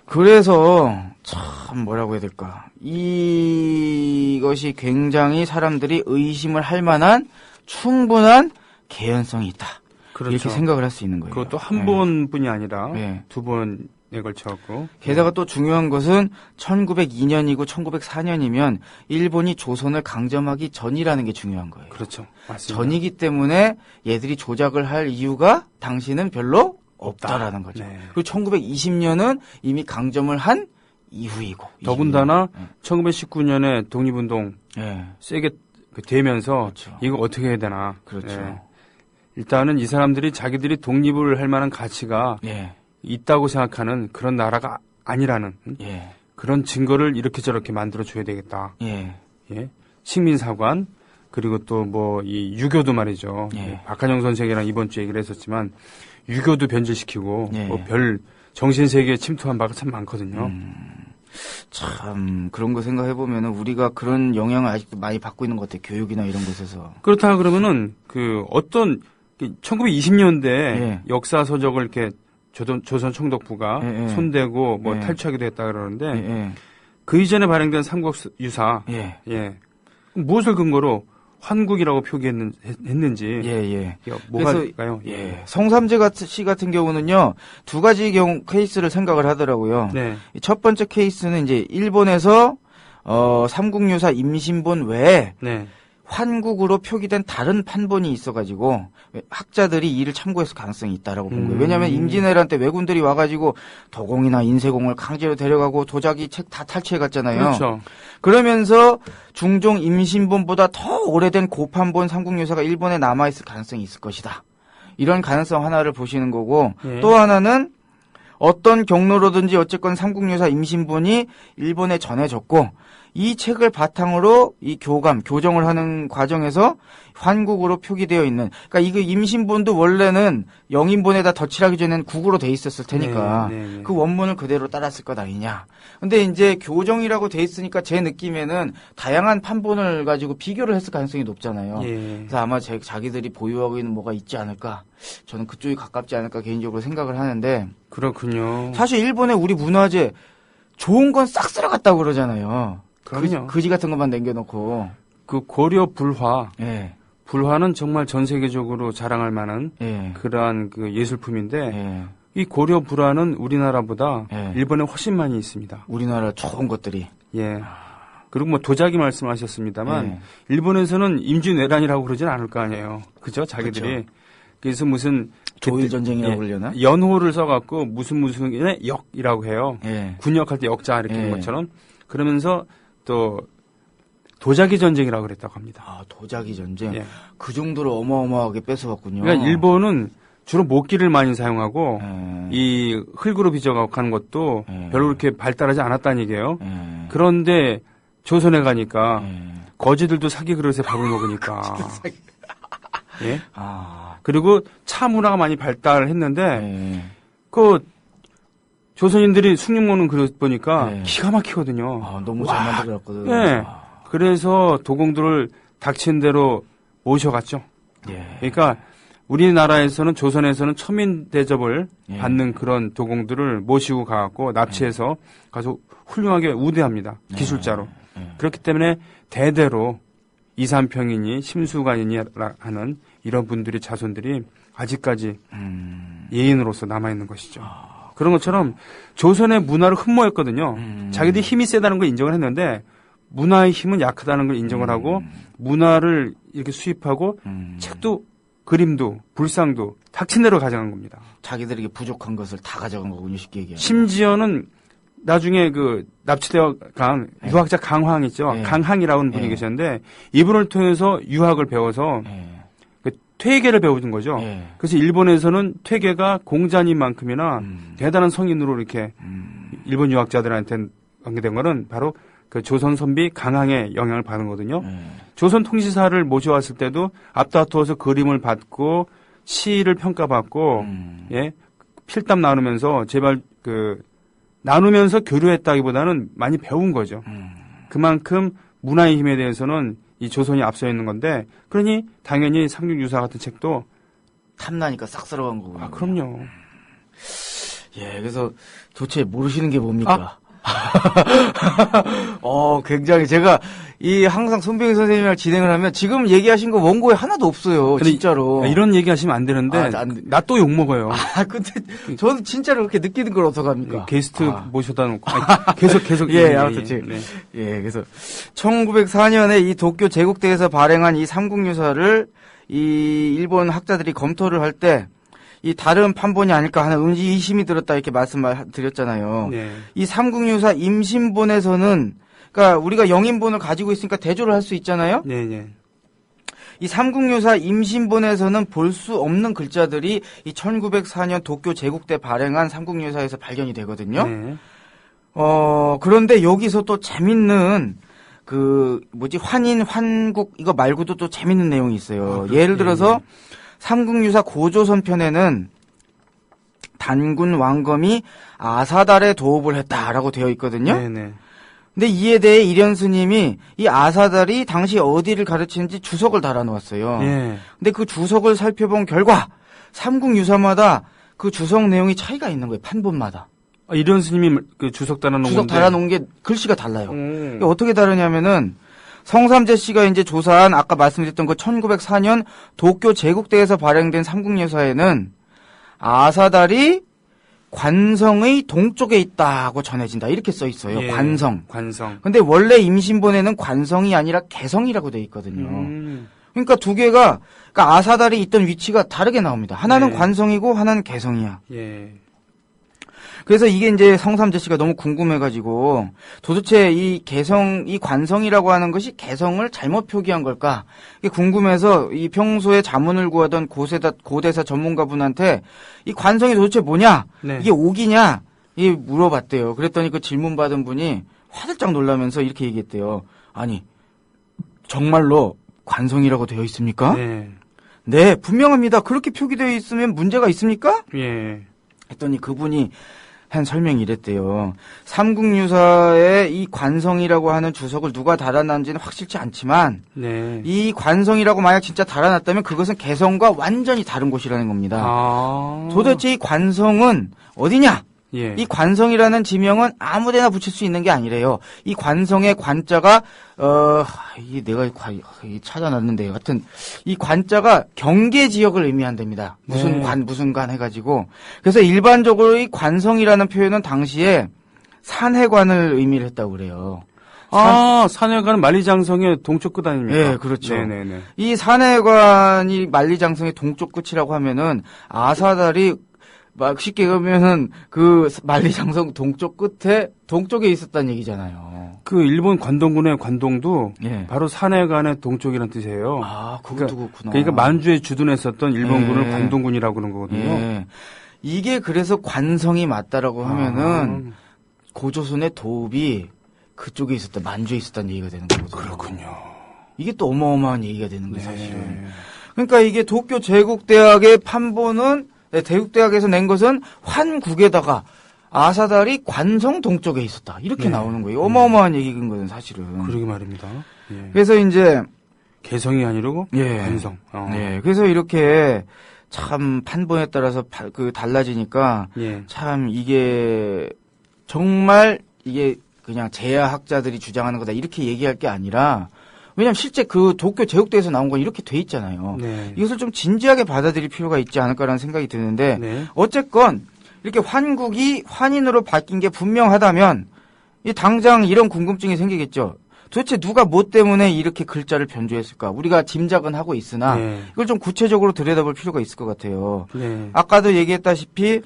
그래서 참 뭐라고 해야 될까. 이것이 굉장히 사람들이 의심을 할 만한 충분한 개연성이 있다. 그렇죠. 이렇게 생각을 할 수 있는 거예요. 그것도 한 번뿐이 아니라 네. 두 번에 걸쳐갖고. 게다가 또 중요한 것은 1902년이고 1904년이면 일본이 조선을 강점하기 전이라는 게 중요한 거예요. 그렇죠. 맞습니다. 전이기 때문에 얘들이 조작을 할 이유가 당시는 별로 없다라는 거죠. 네. 그리고 1920년은 이미 강점을 한 이후이고. 더군다나 20년. 1919년에 독립운동 네. 세게 되면서 그렇죠. 이거 어떻게 해야 되나. 그렇죠. 예. 일단은 이 사람들이 자기들이 독립을 할 만한 가치가 예. 있다고 생각하는 그런 나라가 아니라는 예. 그런 증거를 이렇게 저렇게 만들어 줘야 되겠다. 예. 예. 식민사관 그리고 또 뭐 이 유교도 말이죠. 예. 박한영 선생이랑 이번 주에 얘기를 했었지만 유교도 변질시키고 예. 뭐 별 정신세계에 침투한 바가 참 많거든요. 참 그런 거 생각해 보면은 우리가 그런 영향을 아직도 많이 받고 있는 것 같아요. 교육이나 이런 곳에서. 그렇다 그러면은 그 어떤 1920년대 예. 역사 서적을 이렇게 조선 총독부가 예, 예. 손대고 뭐 예. 탈취하기도 했다 그러는데 예. 그 이전에 발행된 삼국유사 예. 예. 무엇을 근거로 환국이라고 표기했는지 예. 뭐가 그래서 될까요? 예. 성삼재 씨 같은 경우는요. 두 가지 케이스를 생각을 하더라고요. 네. 첫 번째 케이스는 이제 일본에서 삼국유사 임신본 외에 네. 환국으로 표기된 다른 판본이 있어가지고 학자들이 이를 참고했을 가능성이 있다라고 본 거예요. 왜냐하면 임진왜란 때 왜군들이 와가지고 도공이나 인쇄공을 강제로 데려가고 도자기 책 다 탈취해갔잖아요. 그렇죠. 그러면서 중종 임신본보다 더 오래된 고판본 삼국유사가 일본에 남아있을 가능성이 있을 것이다. 이런 가능성 하나를 보시는 거고 예. 또 하나는 어떤 경로로든지 어쨌건 삼국유사 임신본이 일본에 전해졌고 이 책을 바탕으로 이 교정을 하는 과정에서 환국으로 표기되어 있는, 그러니까 이거 임신본도 원래는 영인본에다 덧칠하기 전에는 국으로 돼 있었을 테니까 네. 그 원문을 그대로 따랐을 것 아니냐. 근데 이제 교정이라고 돼 있으니까 제 느낌에는 다양한 판본을 가지고 비교를 했을 가능성이 높잖아요. 예. 그래서 아마 자기들이 보유하고 있는 뭐가 있지 않을까. 저는 그쪽이 가깝지 않을까 개인적으로 생각을 하는데 그렇군요. 사실 일본의 우리 문화재 좋은 건 싹 쓸어갔다고 그러잖아요. 그럼요. 그지 같은 것만 남겨놓고. 그 고려 불화, 예. 불화는 정말 전 세계적으로 자랑할 만한 예. 그러한 그 예술품인데 예. 이 고려 불화는 우리나라보다 예. 일본에 훨씬 많이 있습니다. 우리나라 좋은 것들이. 예. 그리고 뭐 도자기 말씀하셨습니다만 예. 일본에서는 임진왜란이라고 그러진 않을 거 아니에요. 그죠? 자기들이. 그쵸. 그래서 무슨 조일 전쟁이라고 예, 그러려나? 연호를 써갖고 무슨의 역이라고 해요. 예. 군역할 때 역자 이렇게 하는 예. 것처럼 그러면서 또 도자기 전쟁이라고 그랬다고 합니다. 아, 도자기 전쟁. 예. 그 정도로 어마어마하게 뺏어갔군요. 그러니까 일본은 주로 목기를 많이 사용하고 예. 이 흙으로 빚어갖고 하는 것도 예. 별로 그렇게 발달하지 않았다는 얘기예요. 예. 그런데 조선에 가니까 예. 거지들도 사기 그릇에 밥을 먹으니까. 예? 아. 그리고 차 문화가 많이 발달했는데 예. 그 조선인들이 숭늉 먹는 그릇 보니까 예. 기가 막히거든요. 아, 너무 잘 만들어놨거든. 예. 아. 그래서 도공들을 닥친 대로 모셔갔죠. 예. 그러니까 우리나라에서는 조선에서는 초민 대접을 예. 받는 그런 도공들을 모시고 가갖고 납치해서 가서 훌륭하게 우대합니다. 기술자로. 예. 그렇기 때문에 대대로 이산평이니 심수관이니 하는 이런 분들의 자손들이 아직까지 예인으로서 남아있는 것이죠. 그런 것처럼 조선의 문화를 흠모했거든요. 자기들이 힘이 세다는 걸 인정을 했는데 문화의 힘은 약하다는 걸 인정을 하고 문화를 이렇게 수입하고 책도 그림도 불상도 닥친 대로 가져간 겁니다. 자기들에게 부족한 것을 다 가져간 거군요, 쉽게 얘기하면. 심지어는 나중에 그 납치되어 간 유학자 강황 있죠. 네. 강항이라는 분이 네. 계셨는데 이분을 통해서 유학을 배워서 예. 그 퇴계를 배우는 거죠. 예. 그래서 일본에서는 퇴계가 공자님만큼이나 대단한 성인으로 이렇게 일본 유학자들한테 관계된 거는 바로 그 조선 선비 강항의 영향을 받은 거거든요. 조선 통치사를 모셔왔을 때도 앞다투어서 그림을 받고 시를 평가받고 예 필담 나누면서 제발 그 나누면서 교류했다기보다는 많이 배운 거죠. 그만큼 문화의 힘에 대해서는 이 조선이 앞서 있는 건데 그러니 당연히 상륙유사 같은 책도 탐나니까 싹 들어간 거군요. 아 그럼요. 예, 그래서 도대체 모르시는 게 뭡니까? 굉장히 제가 항상 손병희 선생님이랑 진행을 하면 지금 얘기하신 거 원고에 하나도 없어요. 근데 진짜로. 이런 얘기 하시면 안 되는데 나 또 욕 먹어요. 근데 저는 진짜로 그렇게 느끼는 걸 어떡합니까? 게스트 모셔다 놓고 계속 예, 아무튼 예, 그래서 1904년에 이 도쿄 제국대에서 발행한 이 삼국유사를 이 일본 학자들이 검토를 할 때 이 다른 판본이 아닐까 하는 의심이 들었다 이렇게 말씀드렸잖아요. 네. 이 삼국유사 임신본에서는 그러니까 우리가 영인본을 가지고 있으니까 대조를 할 수 있잖아요. 네. 이 삼국유사 임신본에서는 볼 수 없는 글자들이 이 1904년 도쿄 제국대 발행한 삼국유사에서 발견이 되거든요. 네. 그런데 여기서 또 재밌는 환인, 환국 이거 말고도 또 재밌는 내용이 있어요. 예를 들어서 삼국유사 고조선 편에는 단군 왕검이 아사달에 도읍을 했다라고 되어 있거든요. 네네. 근데 이에 대해 이련 스님이 이 아사달이 당시 어디를 가르치는지 주석을 달아놓았어요. 예. 근데 그 주석을 살펴본 결과 삼국유사마다 그 주석 내용이 차이가 있는 거예요. 판본마다. 이련 스님이 그 주석 달아놓은 주석 건데. 달아놓은 게 글씨가 달라요. 이게 어떻게 다르냐면은 성삼재 씨가 이제 조사한 아까 말씀드렸던 그 1904년 도쿄 제국대에서 발행된 삼국유사에는 아사달이 관성의 동쪽에 있다고 전해진다. 이렇게 써 있어요. 예, 관성. 근데 원래 임신본에는 관성이 아니라 개성이라고 돼 있거든요. 그러니까 두 개가 그러니까 아사달이 있던 위치가 다르게 나옵니다. 하나는 네. 관성이고 하나는 개성이야. 예. 그래서 이게 이제 성삼재 씨가 너무 궁금해가지고 도대체 이 관성이라고 하는 것이 개성을 잘못 표기한 걸까? 이게 궁금해서 이 평소에 자문을 구하던 고대사 전문가분한테 이 관성이 도대체 뭐냐? 네. 이게 옥이냐? 이 물어봤대요. 그랬더니 그 질문 받은 분이 화들짝 놀라면서 이렇게 얘기했대요. 아니, 정말로 관성이라고 되어 있습니까? 네, 분명합니다. 그렇게 표기되어 있으면 문제가 있습니까? 예. 했더니 그분이 한 설명이 이랬대요. 삼국유사에 이 관성이라고 하는 주석을 누가 달아놨는지는 확실치 않지만 네. 이 관성이라고 만약 진짜 달아놨다면 그것은 개성과 완전히 다른 곳이라는 겁니다. 도대체 이 관성은 어디냐? 예. 이 관성이라는 지명은 아무데나 붙일 수 있는 게 아니래요. 이 관성의 관자가 이게 내가 찾아놨는데 하여튼 이 관자가 경계 지역을 의미한답니다. 무슨 관 해가지고 그래서 일반적으로 이 관성이라는 표현은 당시에 산해관을 의미를 했다고 그래요. 산해관은 만리장성의 동쪽 끝 아닙니까? 네, 그렇죠. 네네네. 이 산해관이 만리장성의 동쪽 끝이라고 하면은 아사달이 막 쉽게 그러면은 그 만리장성 동쪽에 있었다는 얘기잖아요. 그 일본 관동군의 관동도 예. 바로 산해관의 동쪽이라는 뜻이에요. 그것도 그렇구나. 그러니까 만주에 주둔했었던 일본군을 예. 관동군이라고 그러는 거거든요. 예. 이게 그래서 관성이 맞다라고 하면은 고조선의 도읍이 그쪽에 있었다, 만주에 있었다는 얘기가 되는 거거든요. 그렇군요. 이게 또 어마어마한 얘기가 되는 거예요, 사실은. 그러니까 이게 도쿄 제국대학의 판본은 대국대학에서 낸 것은 환국에다가 아사달이 관성 동쪽에 있었다. 이렇게 나오는 거예요. 어마어마한 얘기인 거는 사실은. 그러게 말입니다. 예. 그래서 이제 개성이 아니고 관성. 네. 그래서 이렇게 참 판본에 따라서 달라지니까 예. 참 이게 정말 이게 그냥 제야학자들이 주장하는 거다 이렇게 얘기할 게 아니라 왜냐면 실제 그 도쿄 제국대에서 나온 건 이렇게 돼 있잖아요. 네. 이것을 좀 진지하게 받아들일 필요가 있지 않을까라는 생각이 드는데 네. 어쨌건 이렇게 환국이 환인으로 바뀐 게 분명하다면 이 당장 이런 궁금증이 생기겠죠. 도대체 누가 뭐 때문에 이렇게 글자를 변조했을까? 우리가 짐작은 하고 있으나 네. 이걸 좀 구체적으로 들여다볼 필요가 있을 것 같아요. 네. 아까도 얘기했다시피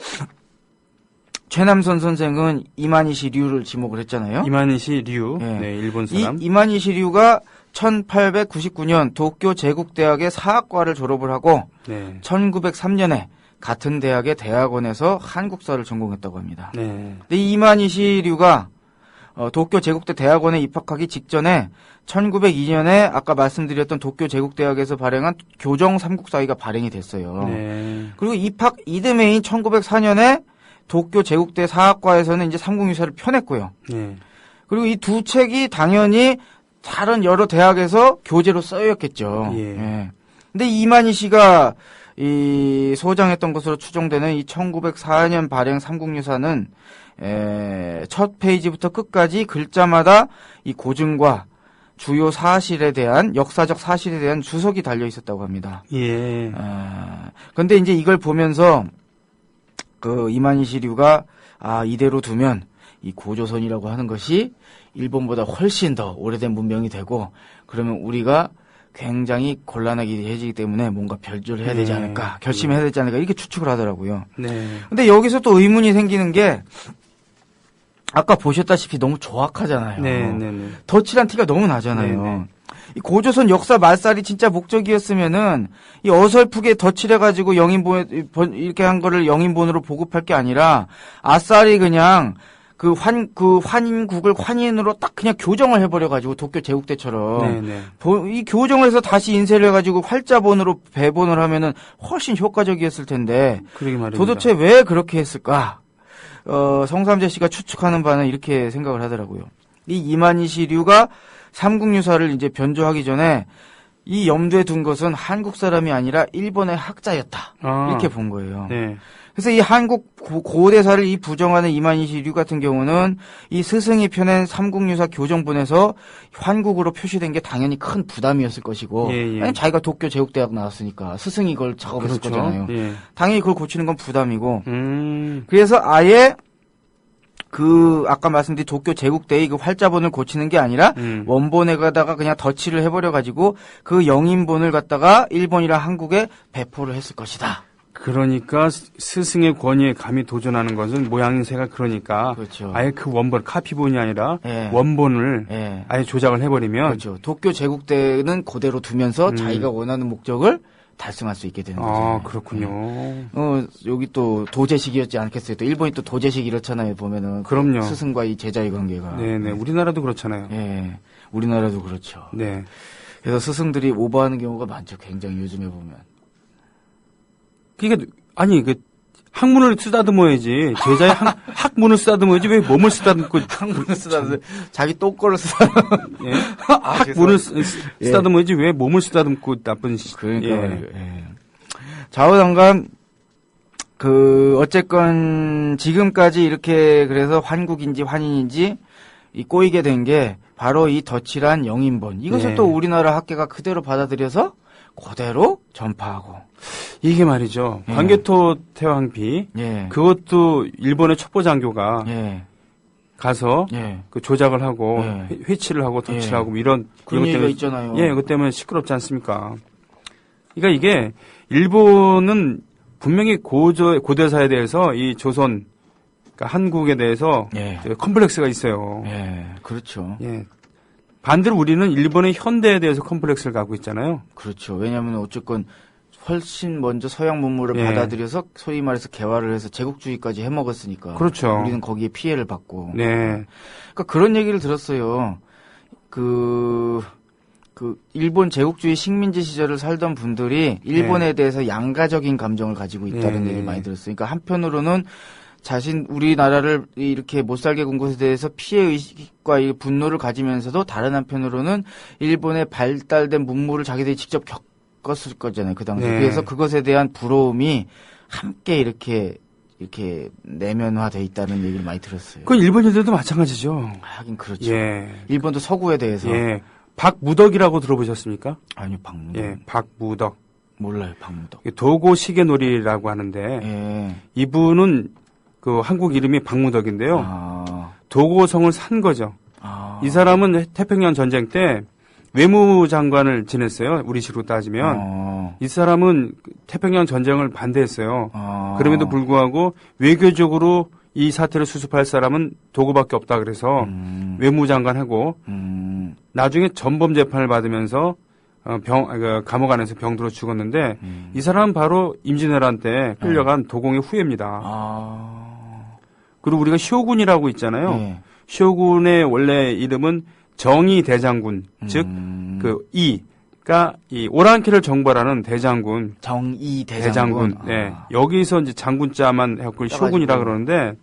최남선 선생은 이만희시 류를 지목을 했잖아요. 이만희시 류, 예. 네, 일본 사람. 이만희시 류가 1899년 도쿄 제국대학의 사학과를 졸업을 하고 네. 1903년에 같은 대학의 대학원에서 한국사를 전공했다고 합니다. 네. 근데 이 이만희시 류가 도쿄 제국대 대학원에 입학하기 직전에 1902년에 아까 말씀드렸던 도쿄 제국대학에서 발행한 교정 삼국사기가 발행이 됐어요. 네. 그리고 입학 이듬해인 1904년에 도쿄 제국대 사학과에서는 이제 삼국유사를 펴냈고요. 네. 그리고 이 두 책이 당연히 다른 여러 대학에서 교재로 쓰였겠죠. 예. 예. 근데 이만희 씨가 이 소장했던 것으로 추정되는 이 1904년 발행 삼국유사는 첫 페이지부터 끝까지 글자마다 이 고증과 주요 사실에 대한 역사적 사실에 대한 주석이 달려 있었다고 합니다. 예. 근데 이제 이걸 보면서 그 이만희 시류가 이대로 두면 이 고조선이라고 하는 것이 일본보다 훨씬 더 오래된 문명이 되고 그러면 우리가 굉장히 곤란하게 해지기 때문에 뭔가 별조를 해야 되지 않을까, 결심해야 되지 않을까 이렇게 추측을 하더라고요. 네. 근데 여기서 또 의문이 생기는 게 아까 보셨다시피 너무 조악하잖아요. 네, 네, 네. 덧칠한 티가 너무 나잖아요. 네, 네. 이 고조선 역사 말살이 진짜 목적이었으면은 이 어설프게 덧칠해가지고 영인본 이렇게 한 거를 영인본으로 보급할 게 아니라 아싸리 그냥 그 환인국을 환인으로 딱 그냥 교정을 해버려가지고 도쿄 제국대처럼 네, 네. 이 교정을 해서 다시 인쇄를 해가지고 활자본으로 배본을 하면은 훨씬 효과적이었을 텐데 그러게 말입니다. 도대체 왜 그렇게 했을까? 성삼재 씨가 추측하는 바는 이렇게 생각을 하더라고요. 이 이만희 시류가 삼국유사를 이제 변조하기 전에 이 염두에 둔 것은 한국 사람이 아니라 일본의 학자였다. 이렇게 본 거예요. 네. 그래서 이 한국 고대사를 이 부정하는 이만희 시류 같은 경우는 이 스승이 펴낸 삼국유사 교정본에서 한국으로 표시된 게 당연히 큰 부담이었을 것이고 예, 예. 아니, 자기가 도쿄 제국대학 나왔으니까 스승이 이걸 작업했을 그렇죠. 거잖아요. 예. 당연히 그걸 고치는 건 부담이고 그래서 아예 아까 말씀드린 도쿄 제국대의 그 활자본을 고치는 게 아니라 원본에 가다가 그냥 덧칠을 해버려가지고 그 영인본을 갖다가 일본이랑 한국에 배포를 했을 것이다. 그러니까 스승의 권위에 감히 도전하는 것은 모양새가 그러니까 그렇죠. 아예 그 원본 카피본이 아니라 예. 원본을 예. 아예 조작을 해버리면 그렇죠. 도쿄 제국대는 그대로 두면서 자기가 원하는 목적을 달성할 수 있게 되는 거죠. 그렇군요. 여기 또 도제식이었지 않겠어요? 또 일본이 또 도제식 이렇잖아요. 보면은 그럼요. 스승과 이 제자의 관계가. 네네. 우리나라도 그렇잖아요. 예. 우리나라도 그렇죠. 네. 그래서 스승들이 오버하는 경우가 많죠. 굉장히 요즘에 보면. 그러니까 아니 학문을 쓰다듬어야지 제자의 학문을 쓰다듬어야지 왜 몸을 쓰다듬고 학문을 쓰다듬 자기 똥꼬를 쓰다듬. 예? 학문을 쓰다듬어야지 왜 몸을 쓰다듬고 나쁜 그러니까 예. 말이에요. 예. 좌우당간 어쨌건 지금까지 이렇게 그래서 환국인지 환인인지 이 꼬이게 된 게 바로 이 덧칠한 영인본. 이것을 네. 또 우리나라 학계가 그대로 받아들여서 그대로 전파하고. 이게 말이죠. 예. 광개토 태왕비 예. 그것도 일본의 첩보장교가 예. 가서 예. 그 조작을 하고 예. 회치를 하고 덧칠하고 예. 이런 그런 이것 얘기가 때문에 있잖아요. 예, 그것 때문에 시끄럽지 않습니까? 그러니까 이게 일본은 분명히 고대사에 대해서 이 조선 그러니까 한국에 대해서 예. 컴플렉스가 있어요. 예. 그렇죠. 예. 반대로 우리는 일본의 현대에 대해서 컴플렉스를 갖고 있잖아요. 그렇죠. 왜냐하면 어쨌건 훨씬 먼저 서양 문물을 예. 받아들여서 소위 말해서 개화를 해서 제국주의까지 해먹었으니까. 그렇죠. 우리는 거기에 피해를 받고. 네. 그러니까 그런 얘기를 들었어요. 일본 제국주의 식민지 시절을 살던 분들이 일본에 대해서 양가적인 감정을 가지고 있다는 네. 얘기를 많이 들었어요. 그러니까 한편으로는 우리나라를 이렇게 못살게 군 것에 대해서 피해의식과 이 분노를 가지면서도 다른 한편으로는 일본의 발달된 문물을 자기들이 직접 겪었을 거잖아요. 그 당시에. 네. 그래서 그것에 대한 부러움이 함께 이렇게 내면화돼 있다는 얘기를 많이 들었어요. 그건 일본인들도 마찬가지죠. 하긴 그렇죠. 예. 일본도 서구에 대해서. 예. 박무덕이라고 들어보셨습니까? 아니요, 박무덕. 예. 박무덕. 몰라요, 박무덕. 도고 시계놀이라고 하는데 예. 이분은 그 한국 이름이 박무덕인데요. 아. 도고성을 산 거죠. 아. 이 사람은 태평양 전쟁 때 외무장관을 지냈어요. 우리식으로 따지면. 이 사람은 태평양 전쟁을 반대했어요. 그럼에도 불구하고 외교적으로 이 사태를 수습할 사람은 도구밖에 없다 그래서 외무장관하고 나중에 전범 재판을 받으면서 감옥 안에서 병들어 죽었는데 이 사람은 바로 임진왜란 때 끌려간 도공의 후예입니다. 그리고 우리가 쇼군이라고 있잖아요. 네. 쇼군의 원래 이름은 정의 대장군, 즉 그 이가 이 오랑캐를 정벌하는 대장군. 정의 대장군. 네. 여기서 이제 장군자만 해갖고 쇼군이라 그러는데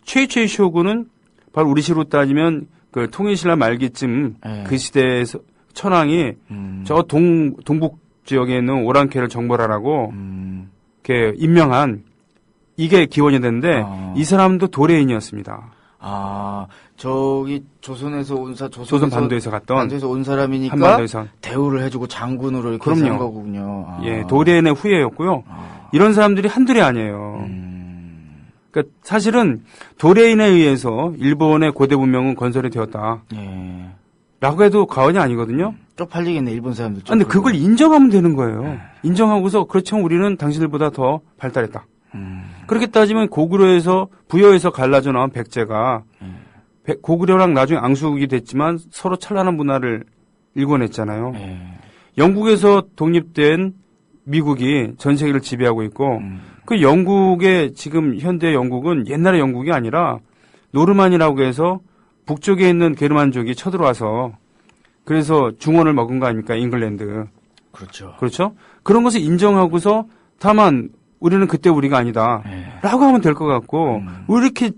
최초의 쇼군은 바로 우리식으로 따지면 그 통일신라 말기쯤 네. 그 시대에서 천황이 저 동북 지역에 있는 오랑캐를 정벌하라고 이렇게 임명한 이게 기원이 됐는데 이 사람도 도래인이었습니다. 저기 조선에서 온 조선 반도에서 갔던 반도에서 온 사람이니까 한반도에서 대우를 해주고 장군으로 이렇게 그럼요. 한 거군요. 예, 도래인의 후예였고요. 이런 사람들이 한둘이 아니에요. 그러니까 사실은 도래인에 의해서 일본의 고대 문명은 건설이 되었다. 예. 라고 해도 과언이 아니거든요. 쪽팔리겠네, 일본 사람들. 근데 그걸 인정하면 되는 거예요. 인정하고서 그렇죠. 우리는 당신들보다 더 발달했다. 그렇게 따지면 고구려에서 부여에서 갈라져 나온 백제가 고구려랑 나중에 앙숙이 됐지만 서로 찬란한 문화를 일궈냈잖아요. 영국에서 독립된 미국이 전 세계를 지배하고 있고 그 영국의 지금 현대 영국은 옛날의 영국이 아니라 노르만이라고 해서 북쪽에 있는 게르만족이 쳐들어와서 그래서 중원을 먹은 거 아닙니까? 잉글랜드. 그렇죠. 그렇죠? 그런 것을 인정하고서 다만 우리는 그때 우리가 아니다. 라고 하면 될 것 같고 왜 이렇게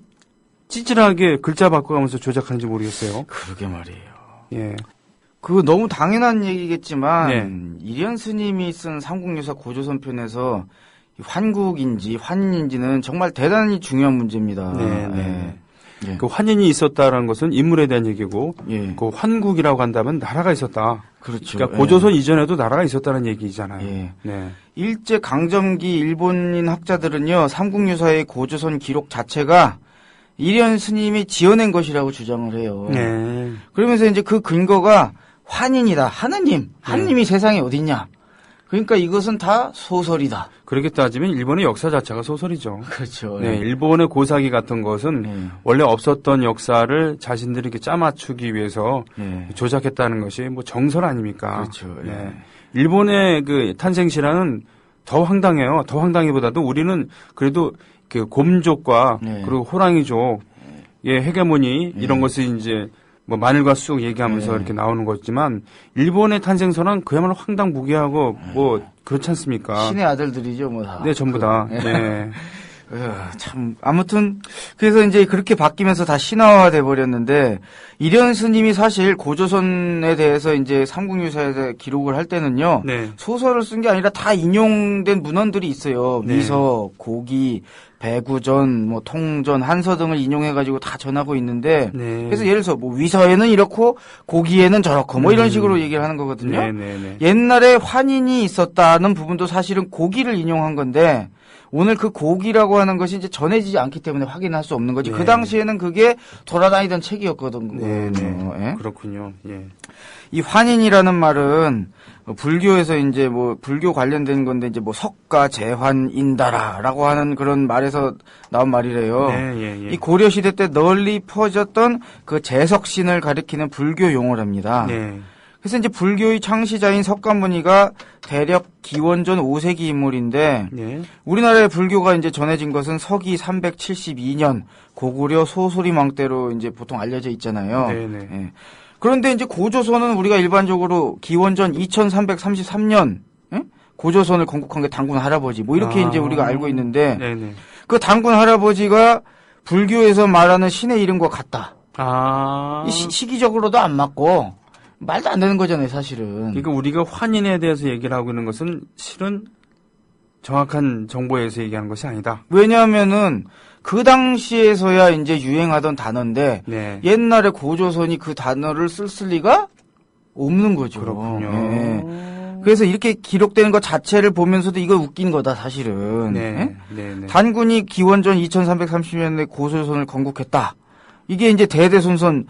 찌질하게 글자 바꿔가면서 조작하는지 모르겠어요. 그러게 말이에요. 예. 그거 너무 당연한 얘기겠지만 네. 이련 스님이 쓴 삼국유사 고조선편에서 환국인지 환인인지는 정말 대단히 중요한 문제입니다. 네. 예. 그 환인이 있었다라는 것은 인물에 대한 얘기고 예. 그 환국이라고 한다면 나라가 있었다. 그렇죠. 그러니까 고조선 이전에도 나라가 있었다는 얘기잖아요. 예. 네. 일제 강점기 일본인 학자들은요, 삼국유사의 고조선 기록 자체가 이련 스님이 지어낸 것이라고 주장을 해요. 네. 그러면서 이제 그 근거가 환인이다. 하느님이 세상에 어딨냐. 그러니까 이것은 다 소설이다. 그렇게 따지면 일본의 역사 자체가 소설이죠. 그렇죠. 네, 일본의 고사기 같은 것은 원래 없었던 역사를 자신들이 이렇게 짜맞추기 위해서 조작했다는 것이 뭐 정설 아닙니까? 그렇죠. 네. 일본의 그 탄생실화는 더 황당해요. 더 황당히보다도 우리는 그래도 그 곰족과 그리고 호랑이족의 헤게모니 이런 것을 이제 뭐 마늘과 쑥 얘기하면서 이렇게 나오는 거지만 일본의 탄생설은 그야말로 황당무계하고 뭐 그렇지 않습니까? 신의 아들들이죠, 뭐 다. 네, 전부 다. 네. 참 아무튼 그래서 이제 그렇게 바뀌면서 다 신화화돼 버렸는데 이련 스님이 사실 고조선에 대해서 이제 삼국유사에 대해 기록을 할 때는요 네. 소설을 쓴 게 아니라 다 인용된 문헌들이 있어요. 네. 미서, 고기, 배구전, 뭐 통전, 한서 등을 인용해가지고 다 전하고 있는데 네. 그래서 예를 들어서 뭐 위서에는 이렇고 고기에는 저렇고 뭐 이런 식으로 얘기를 하는 거거든요. 네. 옛날에 환인이 있었다는 부분도 사실은 고기를 인용한 건데 오늘 그 고기라고 하는 것이 이제 전해지지 않기 때문에 확인할 수 없는 거지. 네. 그 당시에는 그게 돌아다니던 책이었거든요. 예? 그렇군요. 예. 이 환인이라는 말은 불교에서 이제 뭐 불교 관련된 건데 이제 뭐 석가 제환 인다라라고 하는 그런 말에서 나온 말이래요. 예. 이 고려 시대 때 널리 퍼졌던 그 제석신을 가리키는 불교 용어랍니다. 네. 그래서 이제 불교의 창시자인 석가모니가 대략 기원전 5세기 인물인데 네. 우리나라의 불교가 이제 전해진 것은 서기 372년 고구려 소소리망 때로 이제 보통 알려져 있잖아요. 네네. 예. 그런데 이제 고조선은 우리가 일반적으로 기원전 2333년 고조선을 건국한 게 단군 할아버지 뭐 이렇게 이제 우리가 알고 있는데 네네. 그 단군 할아버지가 불교에서 말하는 신의 이름과 같다. 아. 이 시기적으로도 안 맞고 말도 안 되는 거잖아요, 사실은. 그러니까 우리가 환인에 대해서 얘기를 하고 있는 것은 실은 정확한 정보에서 얘기하는 것이 아니다. 왜냐하면은 그 당시에서야 이제 유행하던 단어인데 네. 옛날에 고조선이 그 단어를 쓸 리가 없는 거죠. 그렇군요. 예. 그래서 이렇게 기록되는 것 자체를 보면서도 이거 웃긴 거다, 사실은. 네. 예? 네. 단군이 기원전 2330년에 고조선을 건국했다. 이게 이제 대대손손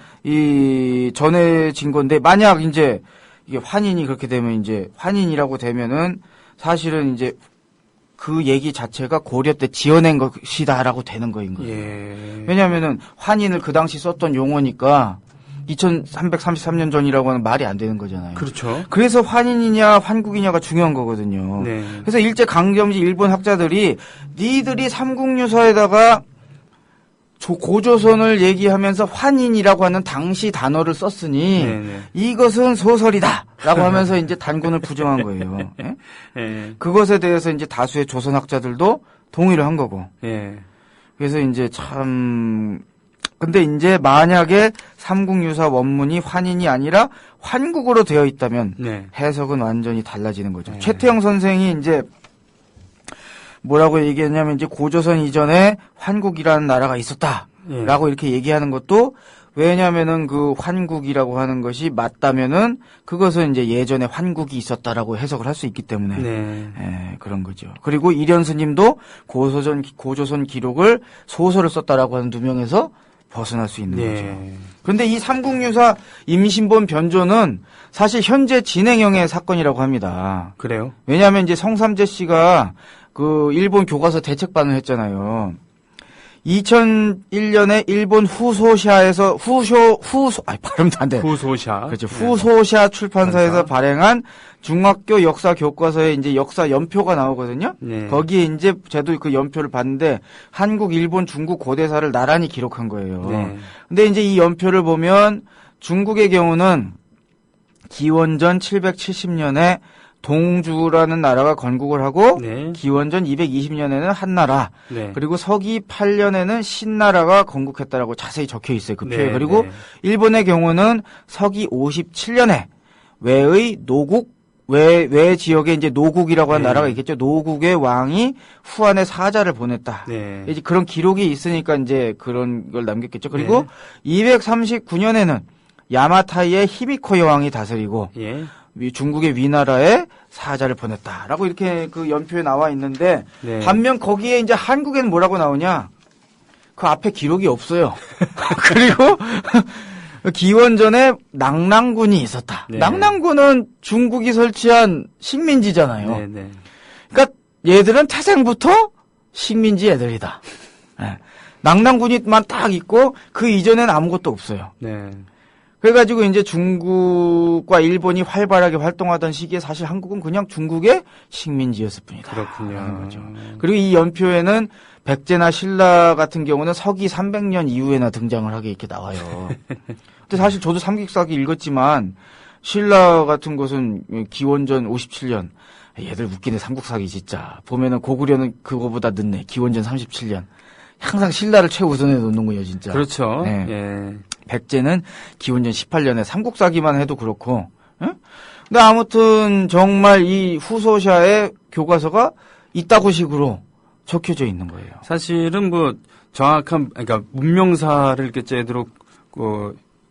전해진 건데 만약 이제 이게 환인이 그렇게 되면 이제 환인이라고 되면은 사실은 이제 그 얘기 자체가 고려 때 지어낸 것이다라고 되는 거인 거예요. 예. 왜냐하면은 환인을 그 당시 썼던 용어니까 2333년 전이라고 하는 말이 안 되는 거잖아요. 그렇죠. 그래서 환인이냐 환국이냐가 중요한 거거든요. 네. 그래서 일제 강점기 일본 학자들이 니들이 삼국유사에다가 고조선을 얘기하면서 환인이라고 하는 당시 단어를 썼으니 네네. 이것은 소설이다라고 하면서 이제 단군을 부정한 거예요. 예? 예. 그것에 대해서 이제 다수의 조선 학자들도 동의를 한 거고. 예. 그래서 이제 참 근데 이제 만약에 삼국유사 원문이 환인이 아니라 환국으로 되어 있다면 네. 해석은 완전히 달라지는 거죠. 네. 최태영 선생이 이제 뭐라고 얘기했냐면 이제 고조선 이전에 환국이라는 나라가 있었다라고 이렇게 얘기하는 것도 왜냐면은 그 환국이라고 하는 것이 맞다면은 그것은 이제 예전에 환국이 있었다라고 해석을 할 수 있기 때문에 네. 예, 그런 거죠. 그리고 이련 스님도 고조선 기록을 소설을 썼다라고 하는 누명에서 벗어날 수 있는 거죠. 그런데 이 삼국유사 임신본 변조는 사실 현재 진행형의 사건이라고 합니다. 그래요? 왜냐하면 이제 성삼재 씨가 그 일본 교과서 대책반을 했잖아요. 2001년에 일본 후소샤에서 발음도 안 돼. 후소샤. 그렇죠. 후소샤 출판사에서 발행한 중학교 역사 교과서에 이제 역사 연표가 나오거든요. 네. 거기에 이제 저도 그 연표를 봤는데 한국, 일본, 중국 고대사를 나란히 기록한 거예요. 네. 근데 이제 이 연표를 보면 중국의 경우는 기원전 770년에 동주라는 나라가 건국을 하고 네. 기원전 220년에는 한나라 네. 그리고 서기 8년에는 신나라가 건국했다라고 자세히 적혀 있어요. 그 표에. 네, 그리고 네. 일본의 경우는 서기 57년에 외의 노국 외 지역에 이제 노국이라고 하는 네. 나라가 있겠죠. 노국의 왕이 후한에 사자를 보냈다. 네. 이제 그런 기록이 있으니까 이제 그런 걸 남겼겠죠. 그리고 239년에는 야마타이의 히미코 여왕이 다스리고 예. 중국의 위나라에 사자를 보냈다라고 이렇게 그 연표에 나와 있는데 네. 반면 거기에 이제 한국에는 뭐라고 나오냐? 그 앞에 기록이 없어요. 그리고 기원전에 낙랑군이 있었다. 네. 낙랑군은 중국이 설치한 식민지잖아요. 네, 네. 그러니까 얘들은 태생부터 식민지 애들이다. 네. 낙랑군이만 딱 있고 그 이전에는 아무것도 없어요. 네. 그래가지고 이제 중국과 일본이 활발하게 활동하던 시기에 사실 한국은 그냥 중국의 식민지였을 뿐이다. 그렇군요. 하는 거죠. 그리고 이 연표에는 백제나 신라 같은 경우는 서기 300년 이후에나 등장을 하게 이렇게 나와요. 근데 사실 저도 삼국사기 읽었지만 신라 같은 것은 기원전 57년. 얘들 웃기네 삼국사기 진짜. 보면은 고구려는 그거보다 늦네. 기원전 37년. 항상 신라를 최우선에 놓는군요 진짜. 그렇죠. 네. 예. 백제는 기원전 18년에 삼국사기만 해도 그렇고. 응? 근데 아무튼 정말 이 후소샤의 교과서가 이따구 식으로 적혀져 있는 거예요. 사실은 뭐 정확한 그러니까 문명사를 이렇게 제대로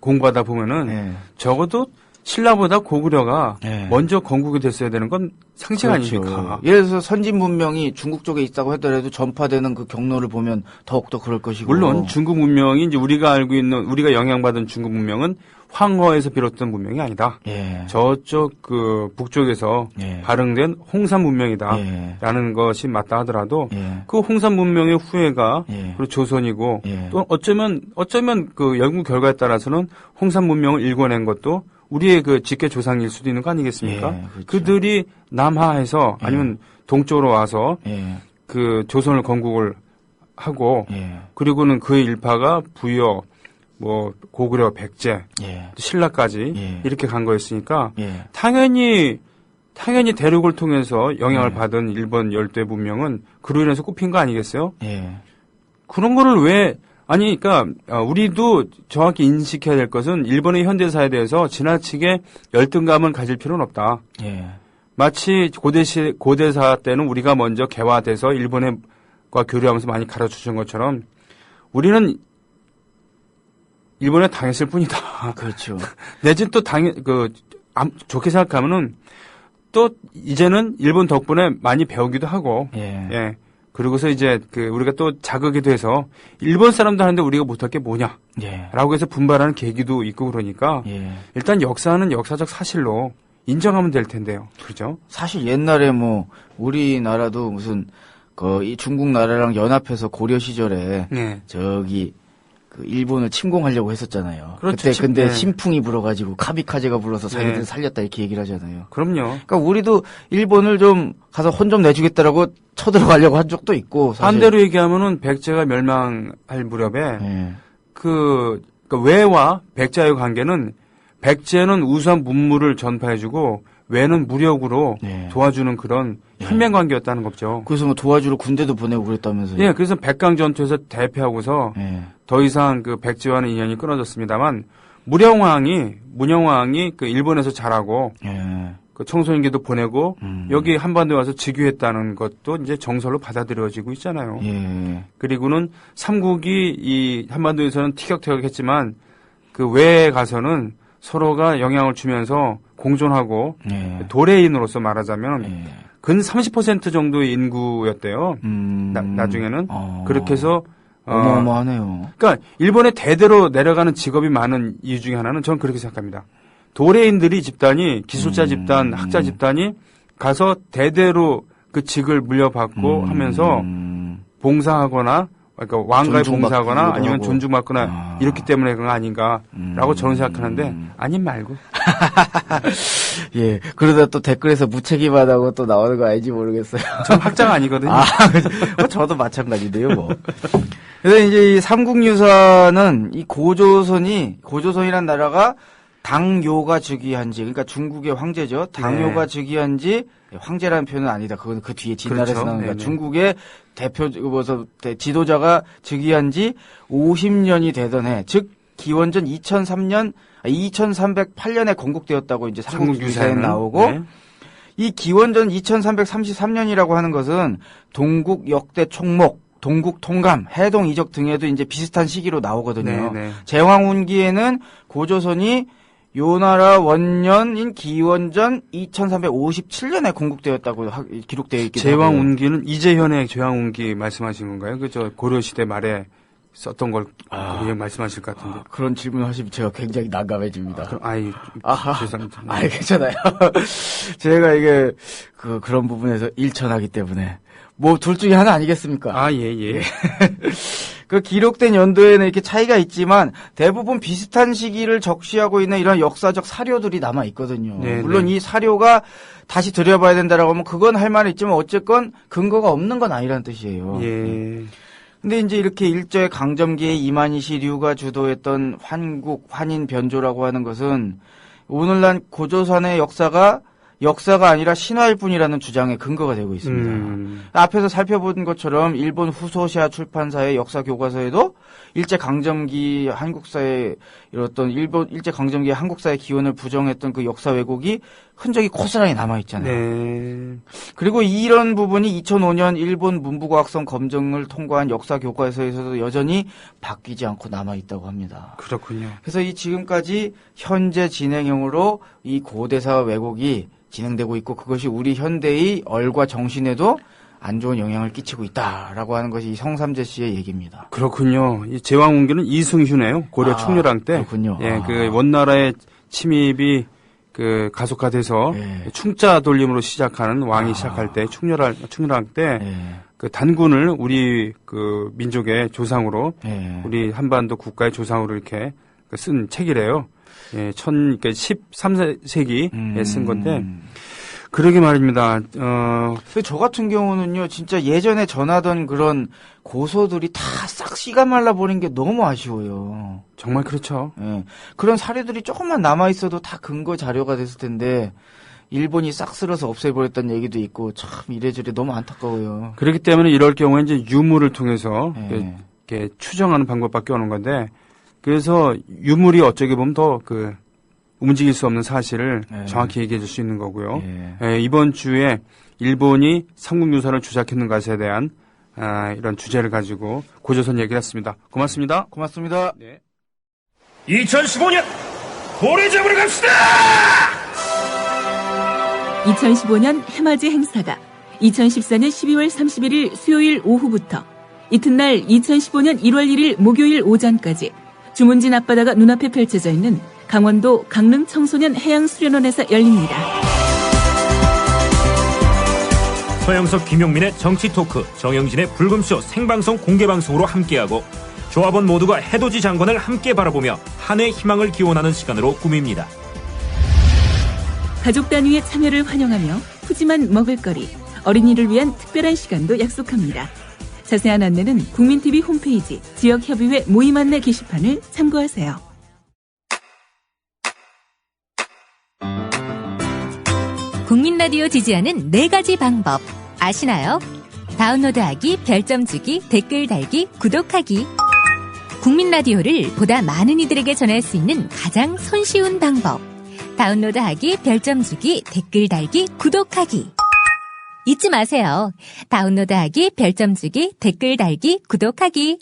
공부하다 보면은 네. 적어도 신라보다 고구려가 네. 먼저 건국이 됐어야 되는 건 상식 아닙니까? 예를 들어서 선진 문명이 중국 쪽에 있다고 하더라도 전파되는 그 경로를 보면 더욱더 그럴 것이고. 물론 중국 문명이 이제 우리가 알고 있는 우리가 영향받은 중국 문명은 황허에서 비롯된 문명이 아니다. 예. 저쪽 그 북쪽에서 예. 발흥된 홍산 문명이다라는 예. 것이 맞다 하더라도 예. 그 홍산 문명의 후예가 예. 그리고 조선이고 예. 또 어쩌면 그 연구 결과에 따라서는 홍산 문명을 일궈낸 것도 우리의 그 직계 조상일 수도 있는 거 아니겠습니까? 예, 그렇죠. 그들이 남하에서 아니면 동쪽으로 와서 예. 그 조선을 건국을 하고 예. 그리고는 그의 일파가 부여 뭐 고구려, 백제, 예. 신라까지 예. 이렇게 간 거였으니까 예. 당연히 대륙을 통해서 영향을 받은 일본 열대 문명은 그로 인해서 꼽힌 거 아니겠어요? 예. 그런 거를 왜 그러니까 우리도 정확히 인식해야 될 것은 일본의 현대사에 대해서 지나치게 열등감을 가질 필요는 없다. 예. 마치 고대사 때는 우리가 먼저 개화돼서 일본과 교류하면서 많이 가르쳐준 것처럼 우리는 일본에 당했을 뿐이다. 그렇죠. 내진 또 좋게 생각하면은 또 이제는 일본 덕분에 많이 배우기도 하고, 예. 그러고서 이제 우리가 또 자극이 돼서 일본 사람도 하는데 우리가 못할 게 뭐냐? 예. 라고 해서 분발하는 계기도 있고 그러니까 예. 일단 역사는 역사적 사실로 인정하면 될 텐데요. 그죠? 사실 옛날에 뭐 우리나라도 무슨 이 중국 나라랑 연합해서 고려 시절에 네. 저기 그 일본을 침공하려고 했었잖아요. 그렇죠. 그때 근데 네. 신풍이 불어가지고 카미카제가 불어서 자기들 네. 살렸다 이렇게 얘기를 하잖아요. 그럼요. 그러니까 우리도 일본을 좀 가서 혼 좀 내주겠다라고 쳐들어가려고 한 적도 있고. 사실. 반대로 얘기하면은 백제가 멸망할 무렵에 네. 그 외와 백제의 관계는 백제는 우수한 문물을 전파해주고 외는 무력으로 네. 도와주는 그런 혈맹 관계였다는 거죠. 그래서 뭐 도와주러 군대도 보내고 그랬다면서요. 예, 그래서 백강 전투에서 대패하고서 네. 더 이상 그 백제와는 인연이 끊어졌습니다만 문영왕이 그 일본에서 자라고 네. 그 청소년기도 보내고 여기 한반도에 와서 즉위했다는 것도 이제 정설로 받아들여지고 있잖아요. 예. 그리고는 삼국이 이 한반도에서는 티격태격했지만 그 외에 가서는 서로가 영향을 주면서 공존하고 예. 도래인으로서 말하자면 예. 근 30% 정도의 인구였대요. 나중에는 그렇게 해서 어마어마하네요. 그러니까 일본에 대대로 내려가는 직업이 많은 이유 중에 하나는 저는 그렇게 생각합니다. 도래인들이 집단이 기술자 집단, 학자 집단이 가서 대대로 그 직을 물려받고 하면서 봉사하거나 그러니까 왕가에 봉사하거나 아니면 하고. 존중받거나 이렇기 때문에 그런 거 아닌가라고 저는 생각하는데 아님 말고. 예. 그러다 또 댓글에서 무책임하다고 또 나오는 거 알지 모르겠어요. 전 학자가 아니거든요. 뭐 저도 마찬가지인데요, 뭐. 그래서 이제 이 삼국유사는 이 고조선이란 나라가 당요가 즉위한 지, 그러니까 중국의 황제죠. 당요가 즉위한 지, 황제라는 표현은 아니다. 그건 그 뒤에 진나라에서 그렇죠. 나오는 거니까 네네. 중국의 지도자가 즉위한 지 50년이 되던 해, 즉, 기원전 2308년에 건국되었다고 이제 삼국유사에 나오고, 네. 이 기원전 2333년이라고 하는 것은 동국 역대 총목, 동국 통감, 해동 이적 등에도 이제 비슷한 시기로 나오거든요. 네, 네. 제왕운기에는 고조선이 요나라 원년인 기원전 2357년에 건국되었다고 기록되어 있기도 하고요. 제왕운기는 이재현의 제왕운기 말씀하신 건가요? 그저 고려시대 말에 썼던 걸 그냥 말씀하실 것 같은데. 그런 질문을 하시면 제가 굉장히 난감해집니다. 죄송합니다. 괜찮아요. 제가 이게 그런 부분에서 일천하기 때문에 뭐 둘 중에 하나 아니겠습니까? 예. 그 기록된 연도에는 이렇게 차이가 있지만 대부분 비슷한 시기를 적시하고 있는 이런 역사적 사료들이 남아 있거든요. 네, 물론 네. 이 사료가 다시 들여봐야 된다라고 하면 그건 할 말은 있지만 어쨌건 근거가 없는 건 아니라는 뜻이에요. 예. 근데 이제 이렇게 일제 강점기에 이만희 류가 주도했던 환인 변조라고 하는 것은 오늘날 고조선의 역사가 아니라 신화일 뿐이라는 주장에 근거가 되고 있습니다. 앞에서 살펴본 것처럼 일본 후소시아 출판사의 역사 교과서에도 일제 강점기 한국사의 일제 강점기 한국사의 기원을 부정했던 그 역사 왜곡이 흔적이 고스란히 남아 있잖아요. 네. 그리고 이런 부분이 2005년 일본 문부과학성 검증을 통과한 역사 교과서에서도 여전히 바뀌지 않고 남아 있다고 합니다. 그렇군요. 그래서 이 지금까지 현재 진행형으로 이 고대사 왜곡이 진행되고 있고 그것이 우리 현대의 얼과 정신에도 안 좋은 영향을 끼치고 있다라고 하는 것이 이 성삼재 씨의 얘기입니다. 그렇군요. 이 제왕운기는 이승휴네요. 고려 충렬왕 때. 그렇군요. 예, 그 원나라의 침입이 그 가속화돼서 충자 돌림으로 시작하는 왕이 시작할 때 충렬왕 때 그 단군을 우리 그 민족의 조상으로 우리 한반도 국가의 조상으로 이렇게 쓴 책이래요. 예, 13세기에 쓴 건데, 그러게 말입니다. 저 같은 경우는요, 진짜 예전에 전하던 그런 고소들이 다 싹 씨가 말라버린 게 너무 아쉬워요. 정말 그렇죠. 예, 그런 사례들이 조금만 남아있어도 다 근거 자료가 됐을 텐데, 일본이 싹 쓸어서 없애버렸다는 얘기도 있고, 참 이래저래 너무 안타까워요. 그렇기 때문에 이럴 경우에 이제 유물을 통해서 이렇게 추정하는 방법밖에 없는 건데, 그래서 유물이 어쩌게 보면 더 움직일 수 없는 사실을 정확히 얘기해 줄 수 있는 거고요. 이번 주에 일본이 삼국유사를 조작했는 것에 대한 이런 주제를 가지고 고조선 얘기를 했습니다. 고맙습니다. 고맙습니다. 네. 2015년 고래 잡으러 갑시다! 2015년 해맞이 행사가 2014년 12월 31일 수요일 오후부터 이튿날 2015년 1월 1일 목요일 오전까지 주문진 앞바다가 눈앞에 펼쳐져 있는 강원도 강릉 청소년 해양수련원에서 열립니다. 서영석, 김용민의 정치 토크, 정영진의 불금쇼 생방송 공개방송으로 함께하고 조합원 모두가 해돋이 장관을 함께 바라보며 한 해 희망을 기원하는 시간으로 꾸밉니다. 가족 단위의 참여를 환영하며 푸짐한 먹을거리, 어린이를 위한 특별한 시간도 약속합니다. 자세한 안내는 국민TV 홈페이지 지역협의회 모임 안내 게시판을 참고하세요. 국민라디오 지지하는 4가지 방법 아시나요? 다운로드하기, 별점 주기, 댓글 달기, 구독하기. 국민라디오를 보다 많은 이들에게 전할 수 있는 가장 손쉬운 방법. 다운로드하기, 별점 주기, 댓글 달기, 구독하기. 잊지 마세요. 다운로드하기, 별점 주기, 댓글 달기, 구독하기.